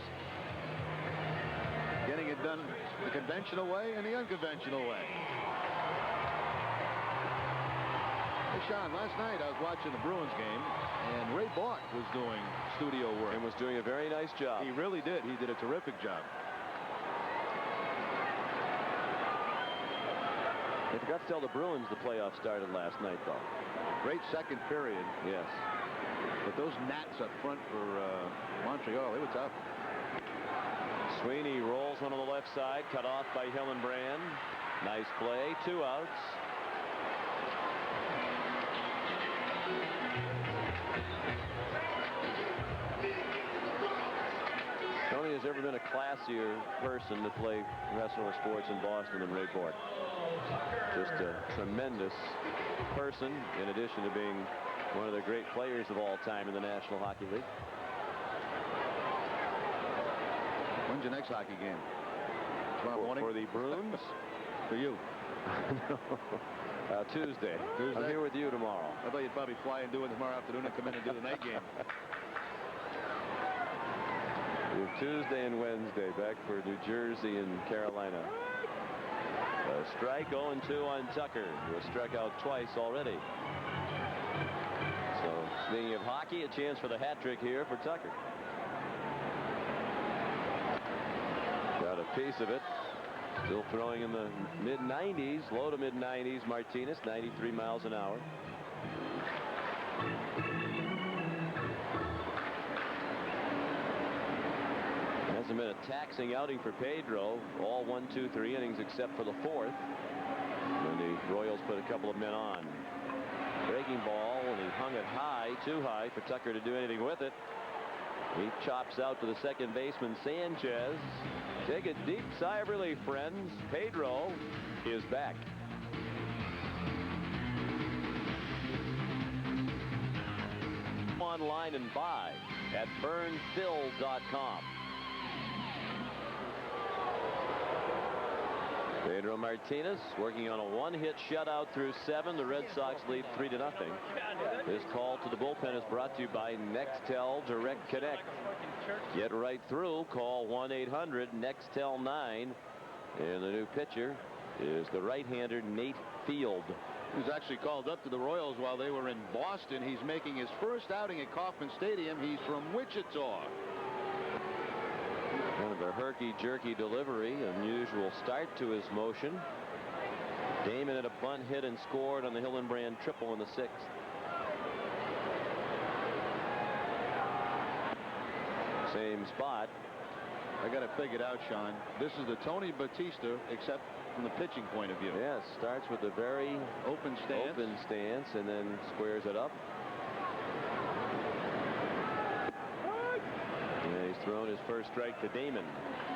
Getting it done the conventional way and the unconventional way. Hey, Sean, last night I was watching the Bruins game, and Ray Bork was doing studio work. And was doing a very nice job. He really did. He did a terrific job. I forgot to tell the Bruins the playoffs started last night, though. Great second period. Yes. But those Nats up front for Montreal, they were tough. Sweeney rolls one on the left side, cut off by Hillenbrand. Nice play. 2 outs. Tony has ever been a classier person to play professional sports in Boston than Ray Bork. Just a tremendous person, in addition to being one of the great players of all time in the National Hockey League. When's your next hockey game? Tomorrow morning? For the Bruins? For you. Tuesday. Tuesday. I'm here with you tomorrow. I thought you'd probably fly and do it tomorrow afternoon and come in and do the night game. We have Tuesday and Wednesday back for New Jersey and Carolina. A strike. 0-2 on Tucker, who has struck out twice already. So speaking of hockey, a chance for the hat trick here for Tucker. Got a piece of it. Still throwing in the mid-90s, low to mid-90s. Martinez, 93 miles an hour. Hasn't been a taxing outing for Pedro. All 1, 2, 3 innings except for the 4th, when the Royals put a couple of men on. Breaking ball, and he hung it high, too high for Tucker to do anything with it. He chops out to the second baseman, Sanchez. Take a deep sigh of relief, friends. Pedro is back. Online and buy at burnfill.com. Pedro Martinez working on a 1-hit shutout through 7. The Red Sox lead 3-0. This call to the bullpen is brought to you by Nextel Direct Connect. Get right through. Call 1-800-NEXTEL-9. And the new pitcher is the right-hander Nate Field. He was actually called up to the Royals while they were in Boston. He's making his first outing at Kauffman Stadium. He's from Wichita. Kind of a herky-jerky delivery. Unusual start to his motion. Damon had a bunt hit and scored on the Hillenbrand triple in the 6th. Same spot. I got it figured out, Sean. This is the Tony Batista, except from the pitching point of view. Yes, starts with a very open stance and then squares it up. And he's thrown his first strike to Damon.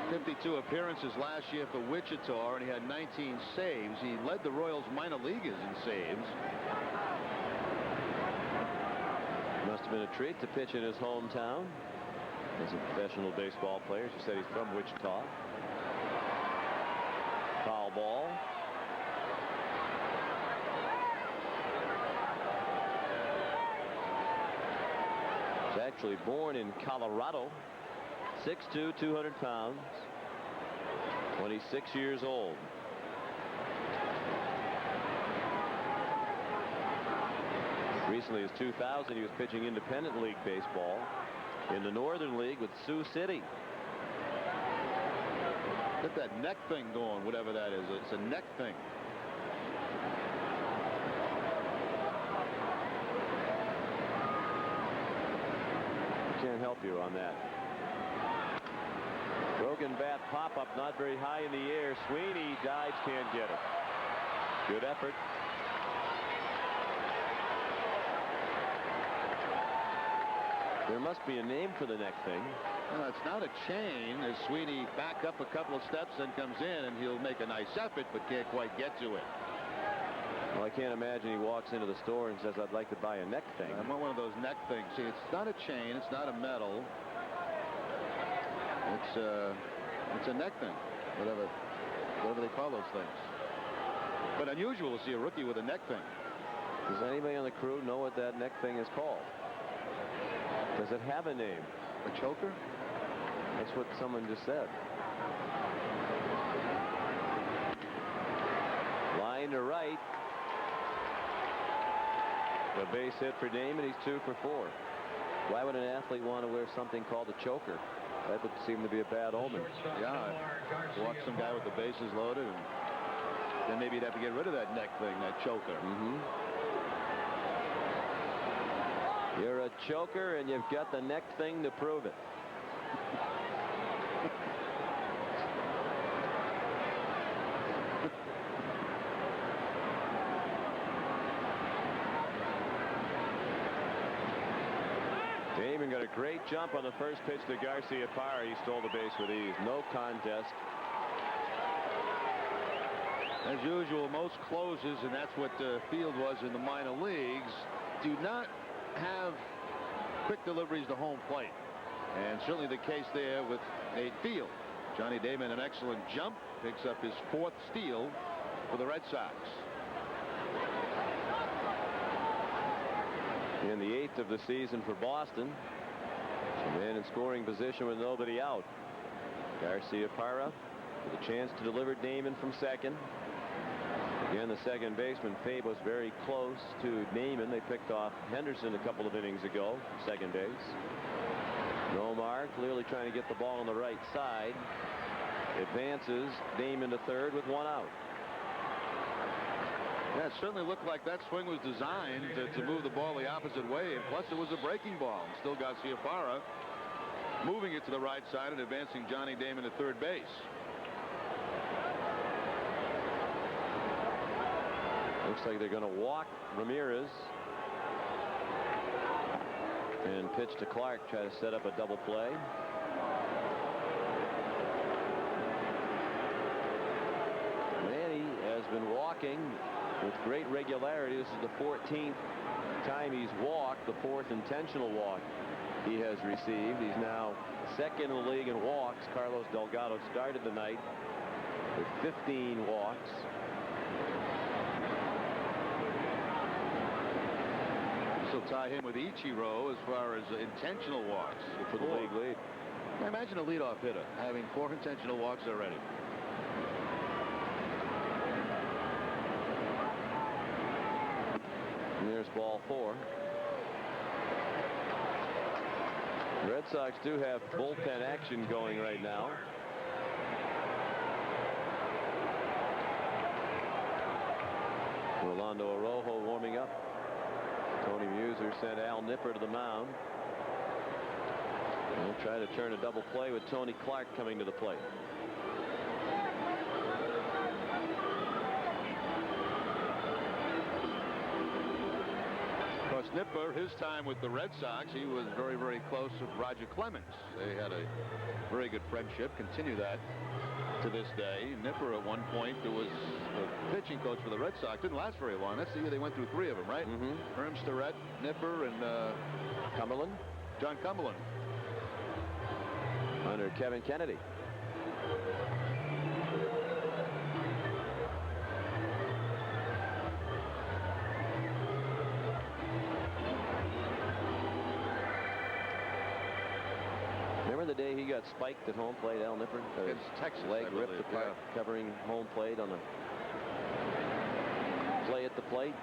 52 appearances last year for Wichita, and he had 19 saves. He led the Royals minor leaguers in saves. Must have been a treat to pitch in his hometown as a professional baseball player. She said he's from Wichita. Foul ball. . He's actually born in Colorado. 6'2", 200 pounds. 26 years old. Recently, as 2000, he was pitching independent league baseball in the Northern League with Sioux City. Get that neck thing going, whatever that is. It's a neck thing. Can't help you on that. Broken bat pop-up, not very high in the air. Sweeney dives, can't get it. Good effort. There must be a name for the neck thing. No, it's not a chain. As Sweeney back up a couple of steps and comes in, and he'll make a nice effort, but can't quite get to it. Well, I can't imagine he walks into the store and says, "I'd like to buy a neck thing." I want one of those neck things. See, it's not a chain. It's not a metal. It's a neck thing. Whatever they call those things. But unusual to see a rookie with a neck thing. Does anybody on the crew know what that neck thing is called? Does it have a name? A choker? That's what someone just said. Line to right. A base hit for Damon. He's 2 for 4. Why would an athlete want to wear something called a choker? That would seem to be a bad omen. Yeah. Walk some guy with the bases loaded, and then maybe you'd have to get rid of that neck thing, that choker. You're a choker, and you've got the neck thing to prove it. Damon got a great jump on the first pitch to Garcia-Parra. He stole the base with ease. No contest. As usual, most closes, and that's what the field was in the minor leagues, do not have quick deliveries to home plate. And certainly the case there with Nate Field. Johnny Damon, an excellent jump, picks up his 4th steal for the Red Sox. In the 8th of the season for Boston. A man in scoring position with nobody out. Garcia-Parra with a chance to deliver Damon from second. Again, the second baseman, Fabe, was very close to Damon. They picked off Henderson a couple of innings ago, second base. Nomar clearly trying to get the ball on the right side. Advances Damon to third with 1 out. Yeah, it certainly looked like that swing was designed to move the ball the opposite way, and plus it was a breaking ball. And still Garcia-Parra moving it to the right side and advancing Johnny Damon to third base. Looks like they're going to walk Ramirez and pitch to Clark, try to set up a double play. Manny has been walking with great regularity. This is the 14th time he's walked, the 4th intentional walk he has received. He's now second in the league in walks. Carlos Delgado started the night with 15 walks. This will tie him with Ichiro as far as intentional walks For the league lead. Now imagine a leadoff hitter having 4 intentional walks already. And there's ball 4. The Red Sox do have bullpen action going right now. Rolando Araujo warming up. Tony Muser sent Al Nipper to the mound. They'll try to turn a double play with Tony Clark coming to the plate. Of course, Nipper, his time with the Red Sox, he was very, very close with Roger Clemens. They had a very good friendship, continue that to this day. Nipper at one point, there was a pitching coach for the Red Sox. Didn't last very long. That's the year they went through 3 of them, right? Herm Starrett, Nipper, and Cumberland. John Cumberland. Under Kevin Kennedy. Remember the day he got spiked at home plate, Al Nippert? Against Texas, leg I believe, ripped apart, covering home plate on a play at the plate.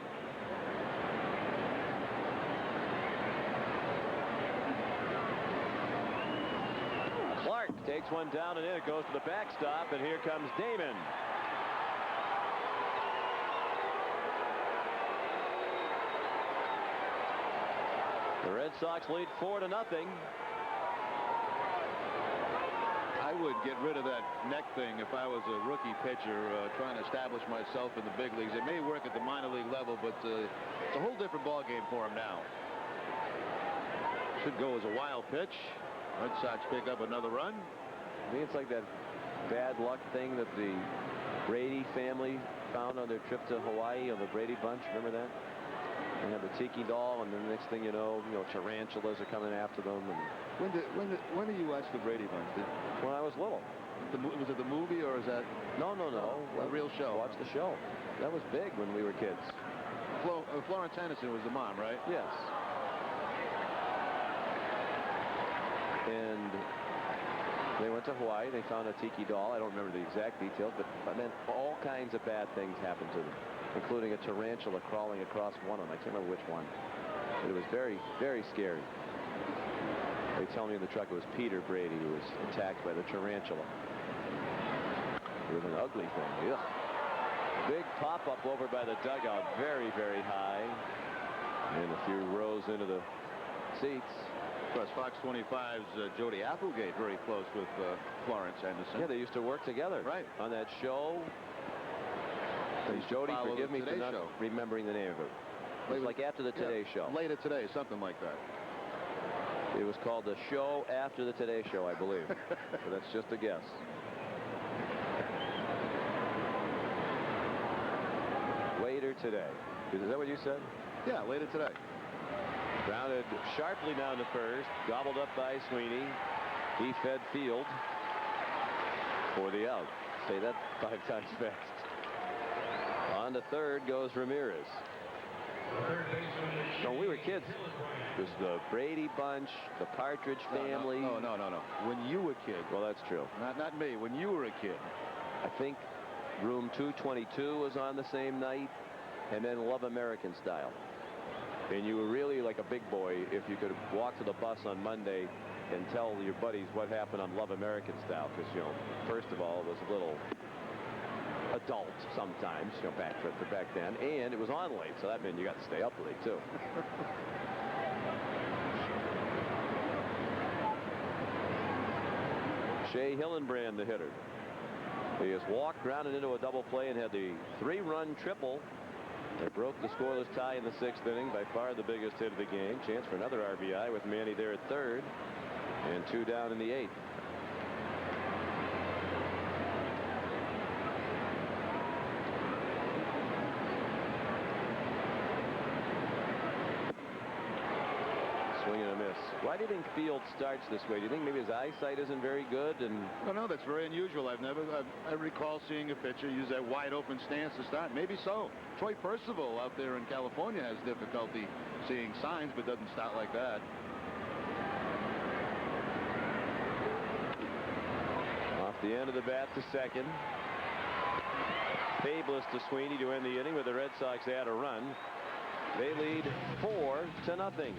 Clark takes one down and in. It goes to the backstop, and here comes Damon. The Red Sox lead 4-0. I would get rid of that neck thing if I was a rookie pitcher trying to establish myself in the big leagues. It may work at the minor league level, but it's a whole different ball game for him now. Should go as a wild pitch. Red Sox pick up another run. I think it's like that bad luck thing that the Brady family found on their trip to Hawaii, on the Brady bunch. Remember that? They had the tiki doll, and then the next thing you know, tarantulas are coming after them. And When did you watch the Brady Bunch? when I was little. Was it the movie, or is that? No. A real show. Watch the show. That was big when we were kids. Florence Henderson was the mom, right? Yes. And they went to Hawaii. They found a tiki doll. I don't remember the exact details, but then all kinds of bad things happened to them, including a tarantula crawling across one of them. I can't remember which one. But it was very, very scary. They tell me in the truck it was Peter Brady who was attacked by the tarantula. It was an ugly thing. Ugh. Big pop-up over by the dugout, very, very high. And a few rows into the seats. Of course, Fox 25's Jody Applegate very close with Florence Henderson. Yeah, they used to work together. Right. On that show. Jody, forgive me for not remembering the name of it. It was like after the Today Show. Later Today, something like that. It was called the show after the Today Show, I believe. But that's just a guess. Later Today. Is that what you said? Yeah, later today. Grounded sharply down to first. Gobbled up by Sweeney. He fed field for the out. Say that 5 times fast. On to third goes Ramirez. So when we were kids, it was the Brady bunch, the Partridge family. No. When you were kid. Well, that's true. Not me. When you were a kid. I think Room 222 was on the same night, and then Love American Style. And you were really like a big boy if you could walk to the bus on Monday and tell your buddies what happened on Love American Style, because, first of all, it was a little adult sometimes, back then, and it was on late, so that meant you got to stay up late too. Shea Hillenbrand, the hitter. He has walked, grounded into a double play, and had the 3-run triple. They broke the scoreless tie in the 6th inning, by far the biggest hit of the game. Chance for another RBI with Manny there at third, and 2 down in the 8th. Swing and a miss. Why do you think Field starts this way? Do you think maybe his eyesight isn't very good? And No, that's very unusual. I recall seeing a pitcher use that wide open stance to start. Maybe so. Troy Percival out there in California has difficulty seeing signs, but doesn't start like that. Off the end of the bat to second. Fabless to Sweeney to end the inning with the Red Sox add a run. They lead 4-0.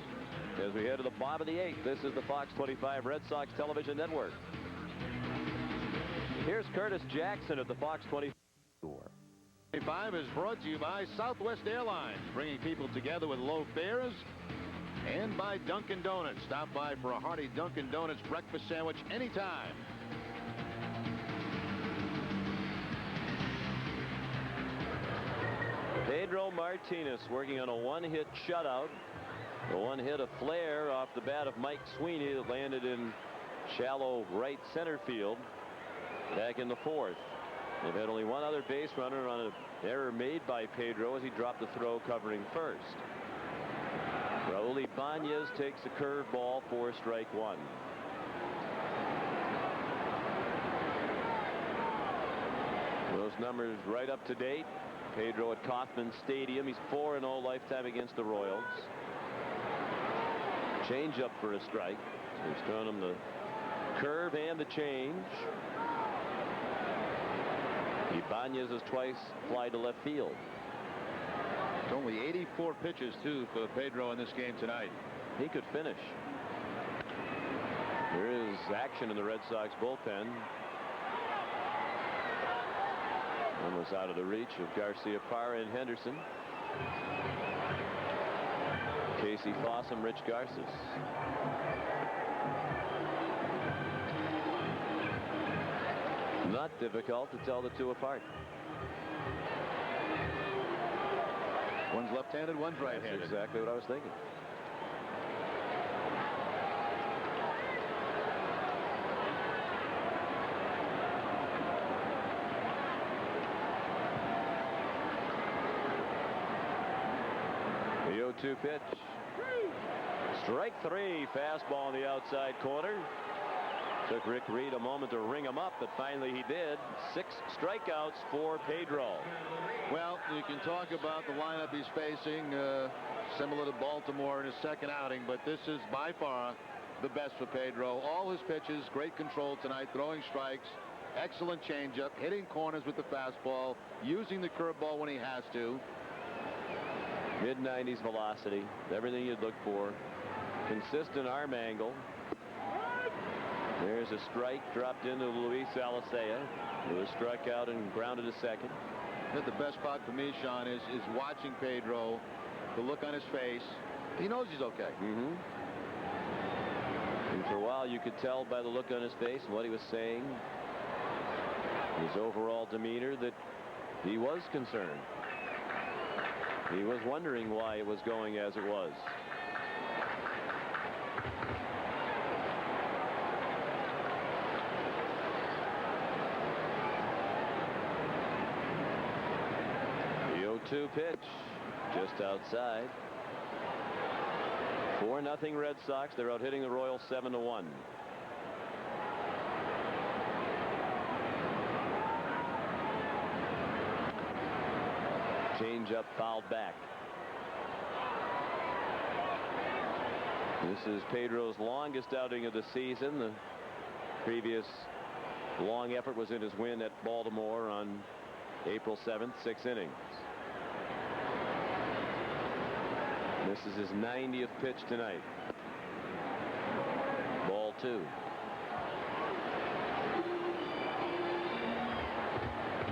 As we head to the bottom of the 8th, this is the Fox 25 Red Sox Television Network. Here's Curtis Jackson at the Fox 25. 25 is brought to you by Southwest Airlines, bringing people together with low fares, and by Dunkin' Donuts. Stop by for a hearty Dunkin' Donuts breakfast sandwich anytime. Pedro Martinez working on a 1-hit shutout. The 1 hit, a flare off the bat of Mike Sweeney that landed in shallow right center field back in the 4th. They've had only one other base runner on an error made by Pedro as he dropped the throw covering first. Raul Ibanez takes a curveball for strike 1. Those numbers right up to date. Pedro at Kauffman Stadium. He's 4-0 lifetime against the Royals. Change up for a strike. So he's thrown him the Curve and the change. Ibanez has twice fly to left field. It's only 84 pitches, too, for Pedro in this game tonight. He could finish. There is action in the Red Sox bullpen. One was out of the reach of Garcia Parra and Henderson. Casey Fossum, Rich Garces. Not difficult to tell the two apart. One's left-handed, one's right-handed. That's exactly what I was thinking. The 0-2 pitch. Strike three. Fastball on the outside corner. Took Rick Reed a moment to ring him up, but finally he did. 6 strikeouts for Pedro. Well, you can talk about the lineup he's facing, similar to Baltimore in his second outing, but this is by far the best for Pedro. All his pitches, great control tonight, throwing strikes, excellent changeup, hitting corners with the fastball, using the curveball when he has to. Mid-90s velocity, everything you'd look for. Consistent arm angle. There's a strike dropped into Luis Alicea, who was struck out and grounded to second. The best part for me, Sean, is watching Pedro, the look on his face. He knows he's okay. And for a while you could tell by the look on his face and what he was saying, his overall demeanor, that he was concerned. He was wondering why it was going as it was. The 0-2 pitch, just outside. 4-0 Red Sox. They're out hitting the Royals 7-1. Change up, fouled back. This is Pedro's longest outing of the season. The previous long effort was in his win at Baltimore on April 7th, 6 innings. This is his 90th pitch tonight. Ball 2.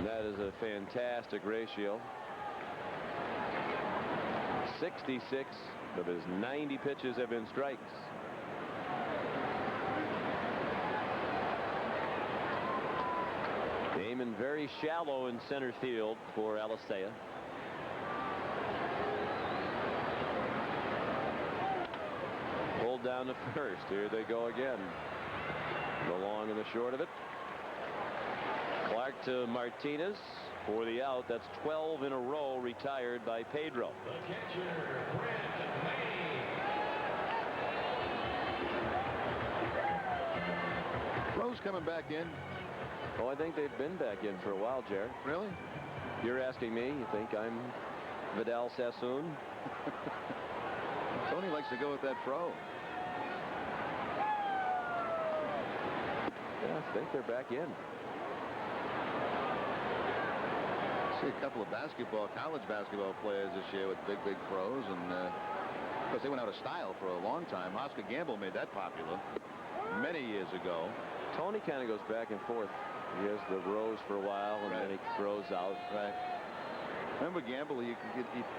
That is a fantastic ratio. 66 of his 90 pitches have been strikes. Aiming very shallow in center field for Alicea. Pulled down to first. Here they go again. The long and the short of it. Clark to Martinez for the out. That's 12 in a row retired by Pedro. The catcher, Rose coming back in. Oh, I think they've been back in for a while, Jared. Really? You're asking me? You think I'm Vidal Sassoon? Tony likes to go with that throw. Yeah, I think they're back in. See a couple of college basketball players this year with big throws, and of course they went out of style for a long time. Oscar Gamble made that popular many years ago. Tony kind of goes back and forth. He has the Rose for a while, and then he throws out. Right. Remember Gamble? He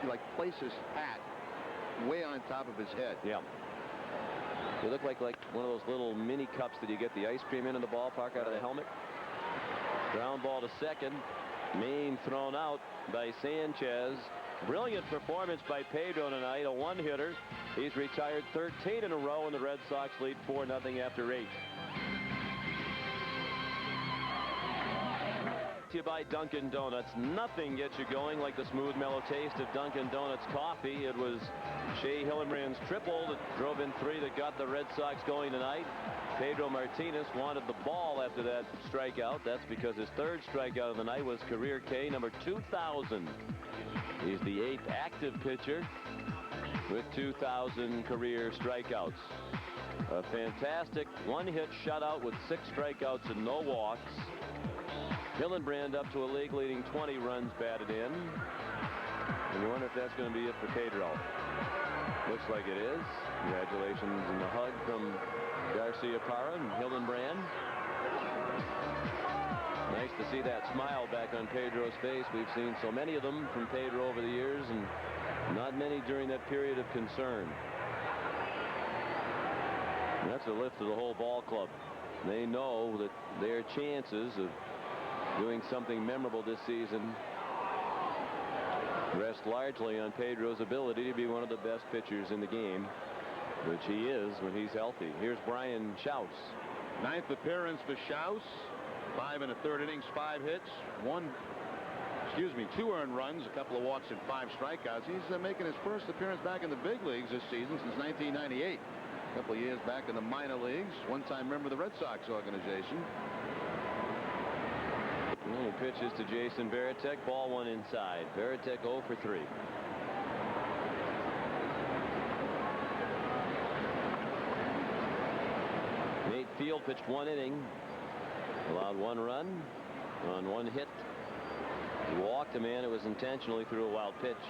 like place his hat way on top of his head. Yeah. He looked like one of those little mini cups that you get the ice cream in the ballpark out of the helmet. Ground ball to second. Main thrown out by Sanchez. Brilliant performance by Pedro tonight. A one-hitter. He's retired 13 in a row, and the Red Sox lead 4-0 after 8. You by Dunkin' Donuts. Nothing gets you going like the smooth, mellow taste of Dunkin' Donuts coffee. It was Shea Hillenbrand's triple that drove in 3 that got the Red Sox going tonight. Pedro Martinez wanted the ball after that strikeout. That's because his 3rd strikeout of the night was career K number 2,000. He's the 8th active pitcher with 2,000 career strikeouts. A fantastic one-hit shutout with 6 strikeouts and no walks. Hillenbrand up to a league-leading 20 runs batted in. And you wonder if that's going to be it for Pedro. Looks like it is. Congratulations and a hug from Garcia Parra and Hillenbrand. Nice to see that smile back on Pedro's face. We've seen so many of them from Pedro over the years, and not many during that period of concern. And that's a lift to the whole ball club. They know that their chances of doing something memorable this season rest largely on Pedro's ability to be one of the best pitchers in the game, which he is when he's healthy. Here's Brian Schaus. 9th appearance for Schaus. 5 1/3 innings, 5 hits, 2 earned runs, a couple of walks, and 5 strikeouts. He's making his first appearance back in the big leagues this season since 1998. A couple of years back in the minor leagues. One-time member of the Red Sox organization. Well, he pitches to Jason Varitek. Ball 1 inside. Varitek 0 for 3. Nate Field pitched 1 inning. Allowed 1 run on 1 hit. He walked a man who was intentionally threw a wild pitch.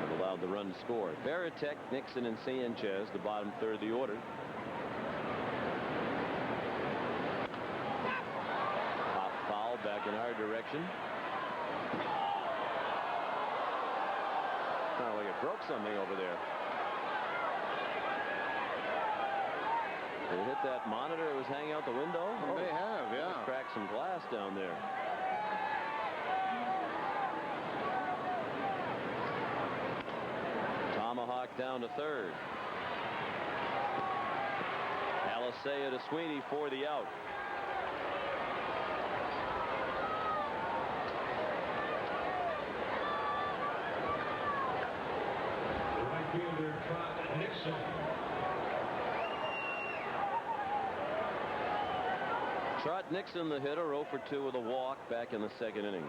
It allowed the run to score. Varitek, Nixon, and Sanchez, the bottom third of the order. Pop foul back in our direction. Sounded like it broke something over there. Did it hit that monitor that was hanging out the window? Oh, they have, yeah. Cracked some glass down there. Tomahawk down to third. Alicea to Sweeney for the out. Right fielder Trot Nixon. Trot Nixon, the hitter, 0 for 2 with a walk back in the 2nd inning.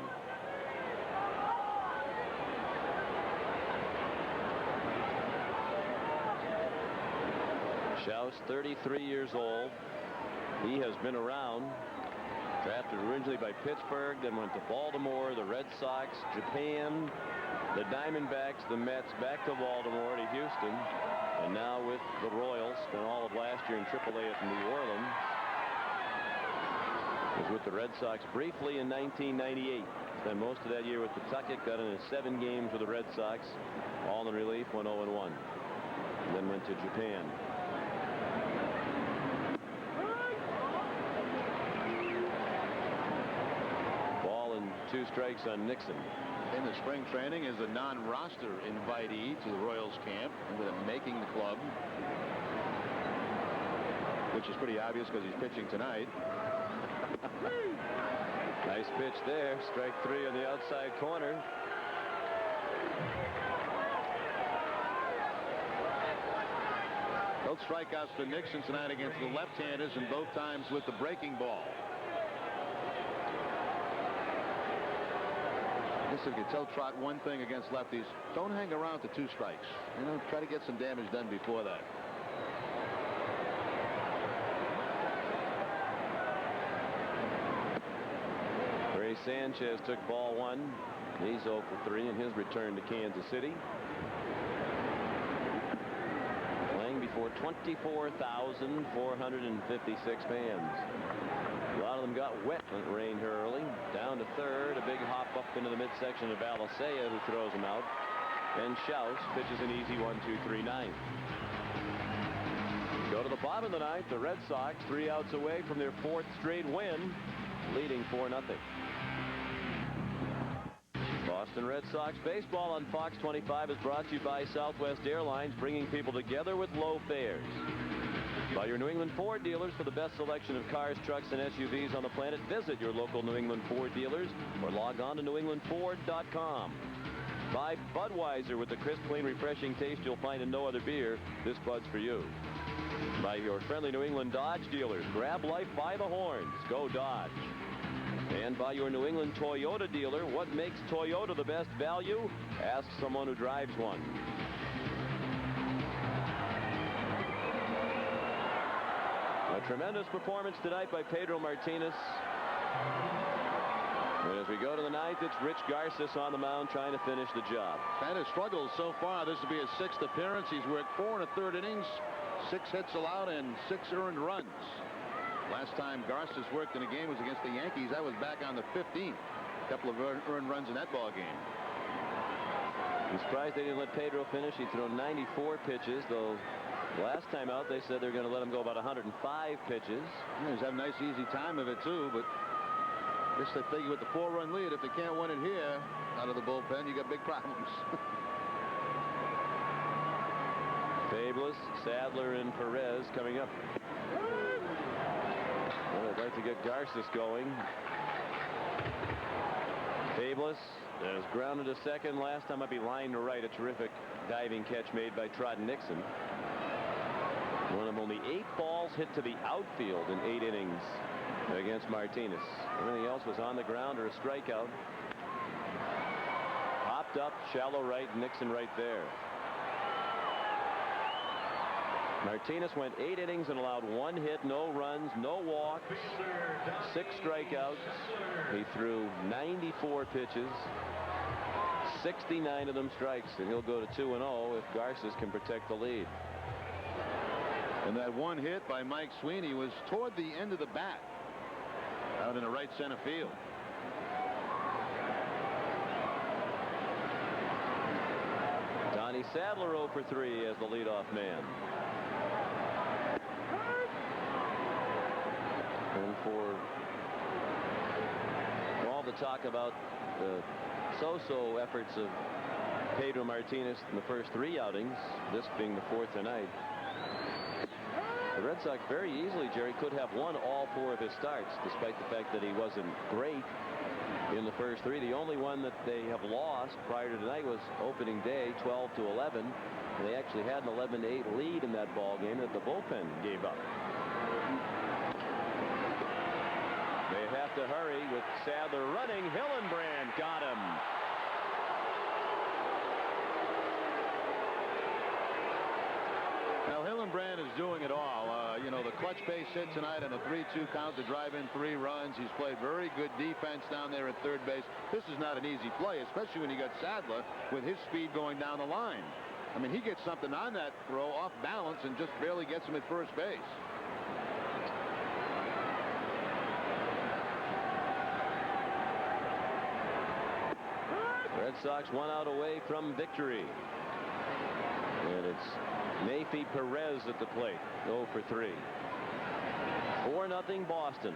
Schaus, 33 years old. He has been around. Drafted originally by Pittsburgh, then went to Baltimore, the Red Sox, Japan, the Diamondbacks, the Mets, back to Baltimore, to Houston, and now with the Royals. Spent all of last year in AAA at New Orleans. Was with the Red Sox briefly in 1998. Spent most of that year with Pawtucket. Got in 7 games with the Red Sox, all in relief, went 0-1. Then went to Japan. Ball and 2 strikes on Nixon. In the spring training is a non-roster invitee to the Royals camp with him making the club, which is pretty obvious because he's pitching tonight. Nice pitch there. Strike 3 on the outside corner. Both strikeouts for Nixon tonight against the left-handers, and both times with the breaking ball. I guess if you tell Trot one thing against lefties, don't hang around to 2 strikes. You know, try to get some damage done before that. Sanchez took ball 1. He's 0 for 3 in his return to Kansas City. Playing before 24,456 fans. A lot of them got wet when it rained here early. Down to third. A big hop up into the midsection of Alicea, who throws him out. And Schaus pitches an easy 1-2-3 ninth. Go to the bottom of the 9th. The Red Sox 3 outs away from their 4th straight win, leading 4-0. Boston Red Sox baseball on Fox 25 is brought to you by Southwest Airlines, bringing people together with low fares. By your New England Ford dealers for the best selection of cars, trucks, and SUVs on the planet. Visit your local New England Ford dealers or log on to newenglandford.com. By Budweiser, with the crisp, clean, refreshing taste you'll find in no other beer. This Bud's for you. By your friendly New England Dodge dealers. Grab life by the horns. Go Dodge. And by your New England Toyota dealer. What makes Toyota the best value? Ask someone who drives one. Tremendous performance tonight by Pedro Martinez. And as we go to the ninth, it's Rich Garces on the mound trying to finish the job. And his struggles so far. This will be his 6th appearance. He's worked 4 1/3 innings, 6 hits allowed, and 6 earned runs. Last time Garces worked in a game was against the Yankees. That was back on the 15th. A couple of earned runs in that ball game. I'm surprised they didn't let Pedro finish. He threw 94 pitches, though last time out they said they're going to let him go about 105 pitches. Yeah, he's having a nice easy time of it too, but I guess they figure with the 4-run lead, if they can't win it here out of the bullpen, you got big problems. Fabulous, Sadler, and Perez coming up. Well, they'd like to get Garces going. Fabulous is grounded to second. Last time up he lined to right. A terrific diving catch made by Trot Nixon. One of only 8 balls hit to the outfield in 8 innings against Martinez. Everything else was on the ground or a strikeout. Popped up, shallow right, Nixon right there. Martinez went 8 innings and allowed 1 hit, no runs, no walks, 6 strikeouts. He threw 94 pitches, 69 of them strikes, and he'll go to 2-0 if Garces can protect the lead. And that 1 hit by Mike Sweeney was toward the end of the bat, out in the right center field. Donnie Sadler 0 for 3 as the leadoff man. And for all the talk about the so-so efforts of Pedro Martinez in the first 3 outings, this being the 4th tonight, the Red Sox very easily, Jerry, could have won all 4 of his starts, despite the fact that he wasn't great in the first 3. The only one that they have lost prior to tonight was opening day, 12-11. They actually had an 11-8 lead in that ball game that the bullpen gave up. They have to hurry with Sadler running. Hillenbrand got him. Now Hillenbrand is doing it all. You know, the clutch base hit tonight and a 3-2 count to drive in 3 runs. He's played very good defense down there at third base. This is not an easy play, especially when you got Sadler with his speed going down the line. I mean, he gets something on that throw off balance and just barely gets him at first base. Red Sox 1 out away from victory. And it's Mayfi Perez at the plate, 0 for 3. 4-0 Boston.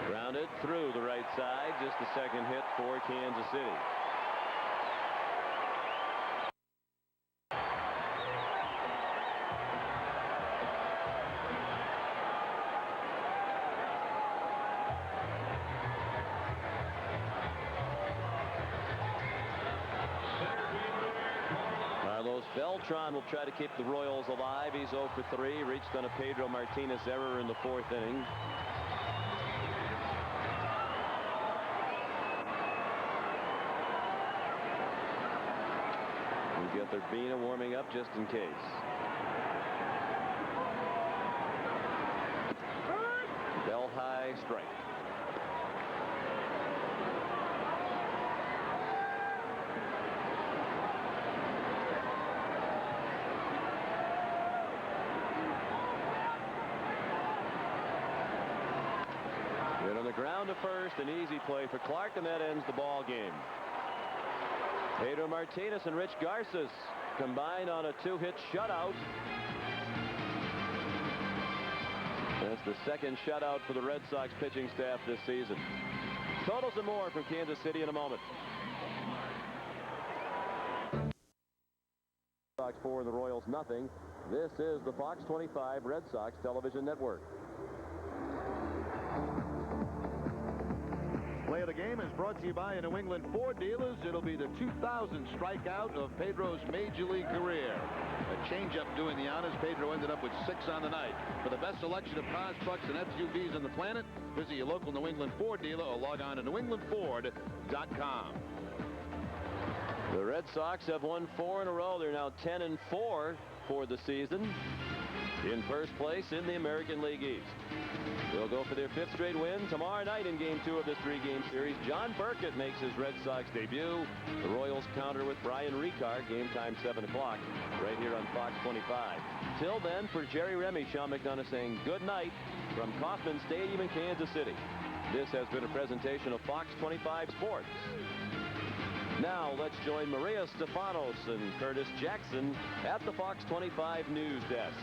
Grounded through the right side, just the second hit for Kansas City. Beltran will try to keep the Royals alive. He's 0 for 3. Reached on a Pedro Martinez error in the 4th inning. We get their Bina warming up just in case. Bell high strike. Ground to first, an easy play for Clark, and that ends the ball game. Pedro Martinez and Rich Garces combined on a 2-hit shutout. That's the second shutout for the Red Sox pitching staff this season. Totals and more from Kansas City in a moment. Sox 4 and the Royals nothing. This is the Fox 25 Red Sox television network. Play of the game is brought to you by New England Ford dealers. It'll be the 2000 strikeout of Pedro's Major League career. A changeup doing the honors. Pedro ended up with 6 on the night. For the best selection of cars, trucks, and SUVs on the planet, visit your local New England Ford dealer or log on to newenglandford.com. The Red Sox have won 4 in a row. They're now 10-4 for the season. In first place in the American League East. They'll go for their 5th straight win tomorrow night in Game 2 of this 3-game series. John Burkett makes his Red Sox debut. The Royals counter with Brian Ricard. Game time 7 o'clock right here on Fox 25. Till then, for Jerry Remy, Sean McDonough saying good night from Kauffman Stadium in Kansas City. This has been a presentation of Fox 25 Sports. Now let's join Maria Stefanos and Curtis Jackson at the Fox 25 News Desk.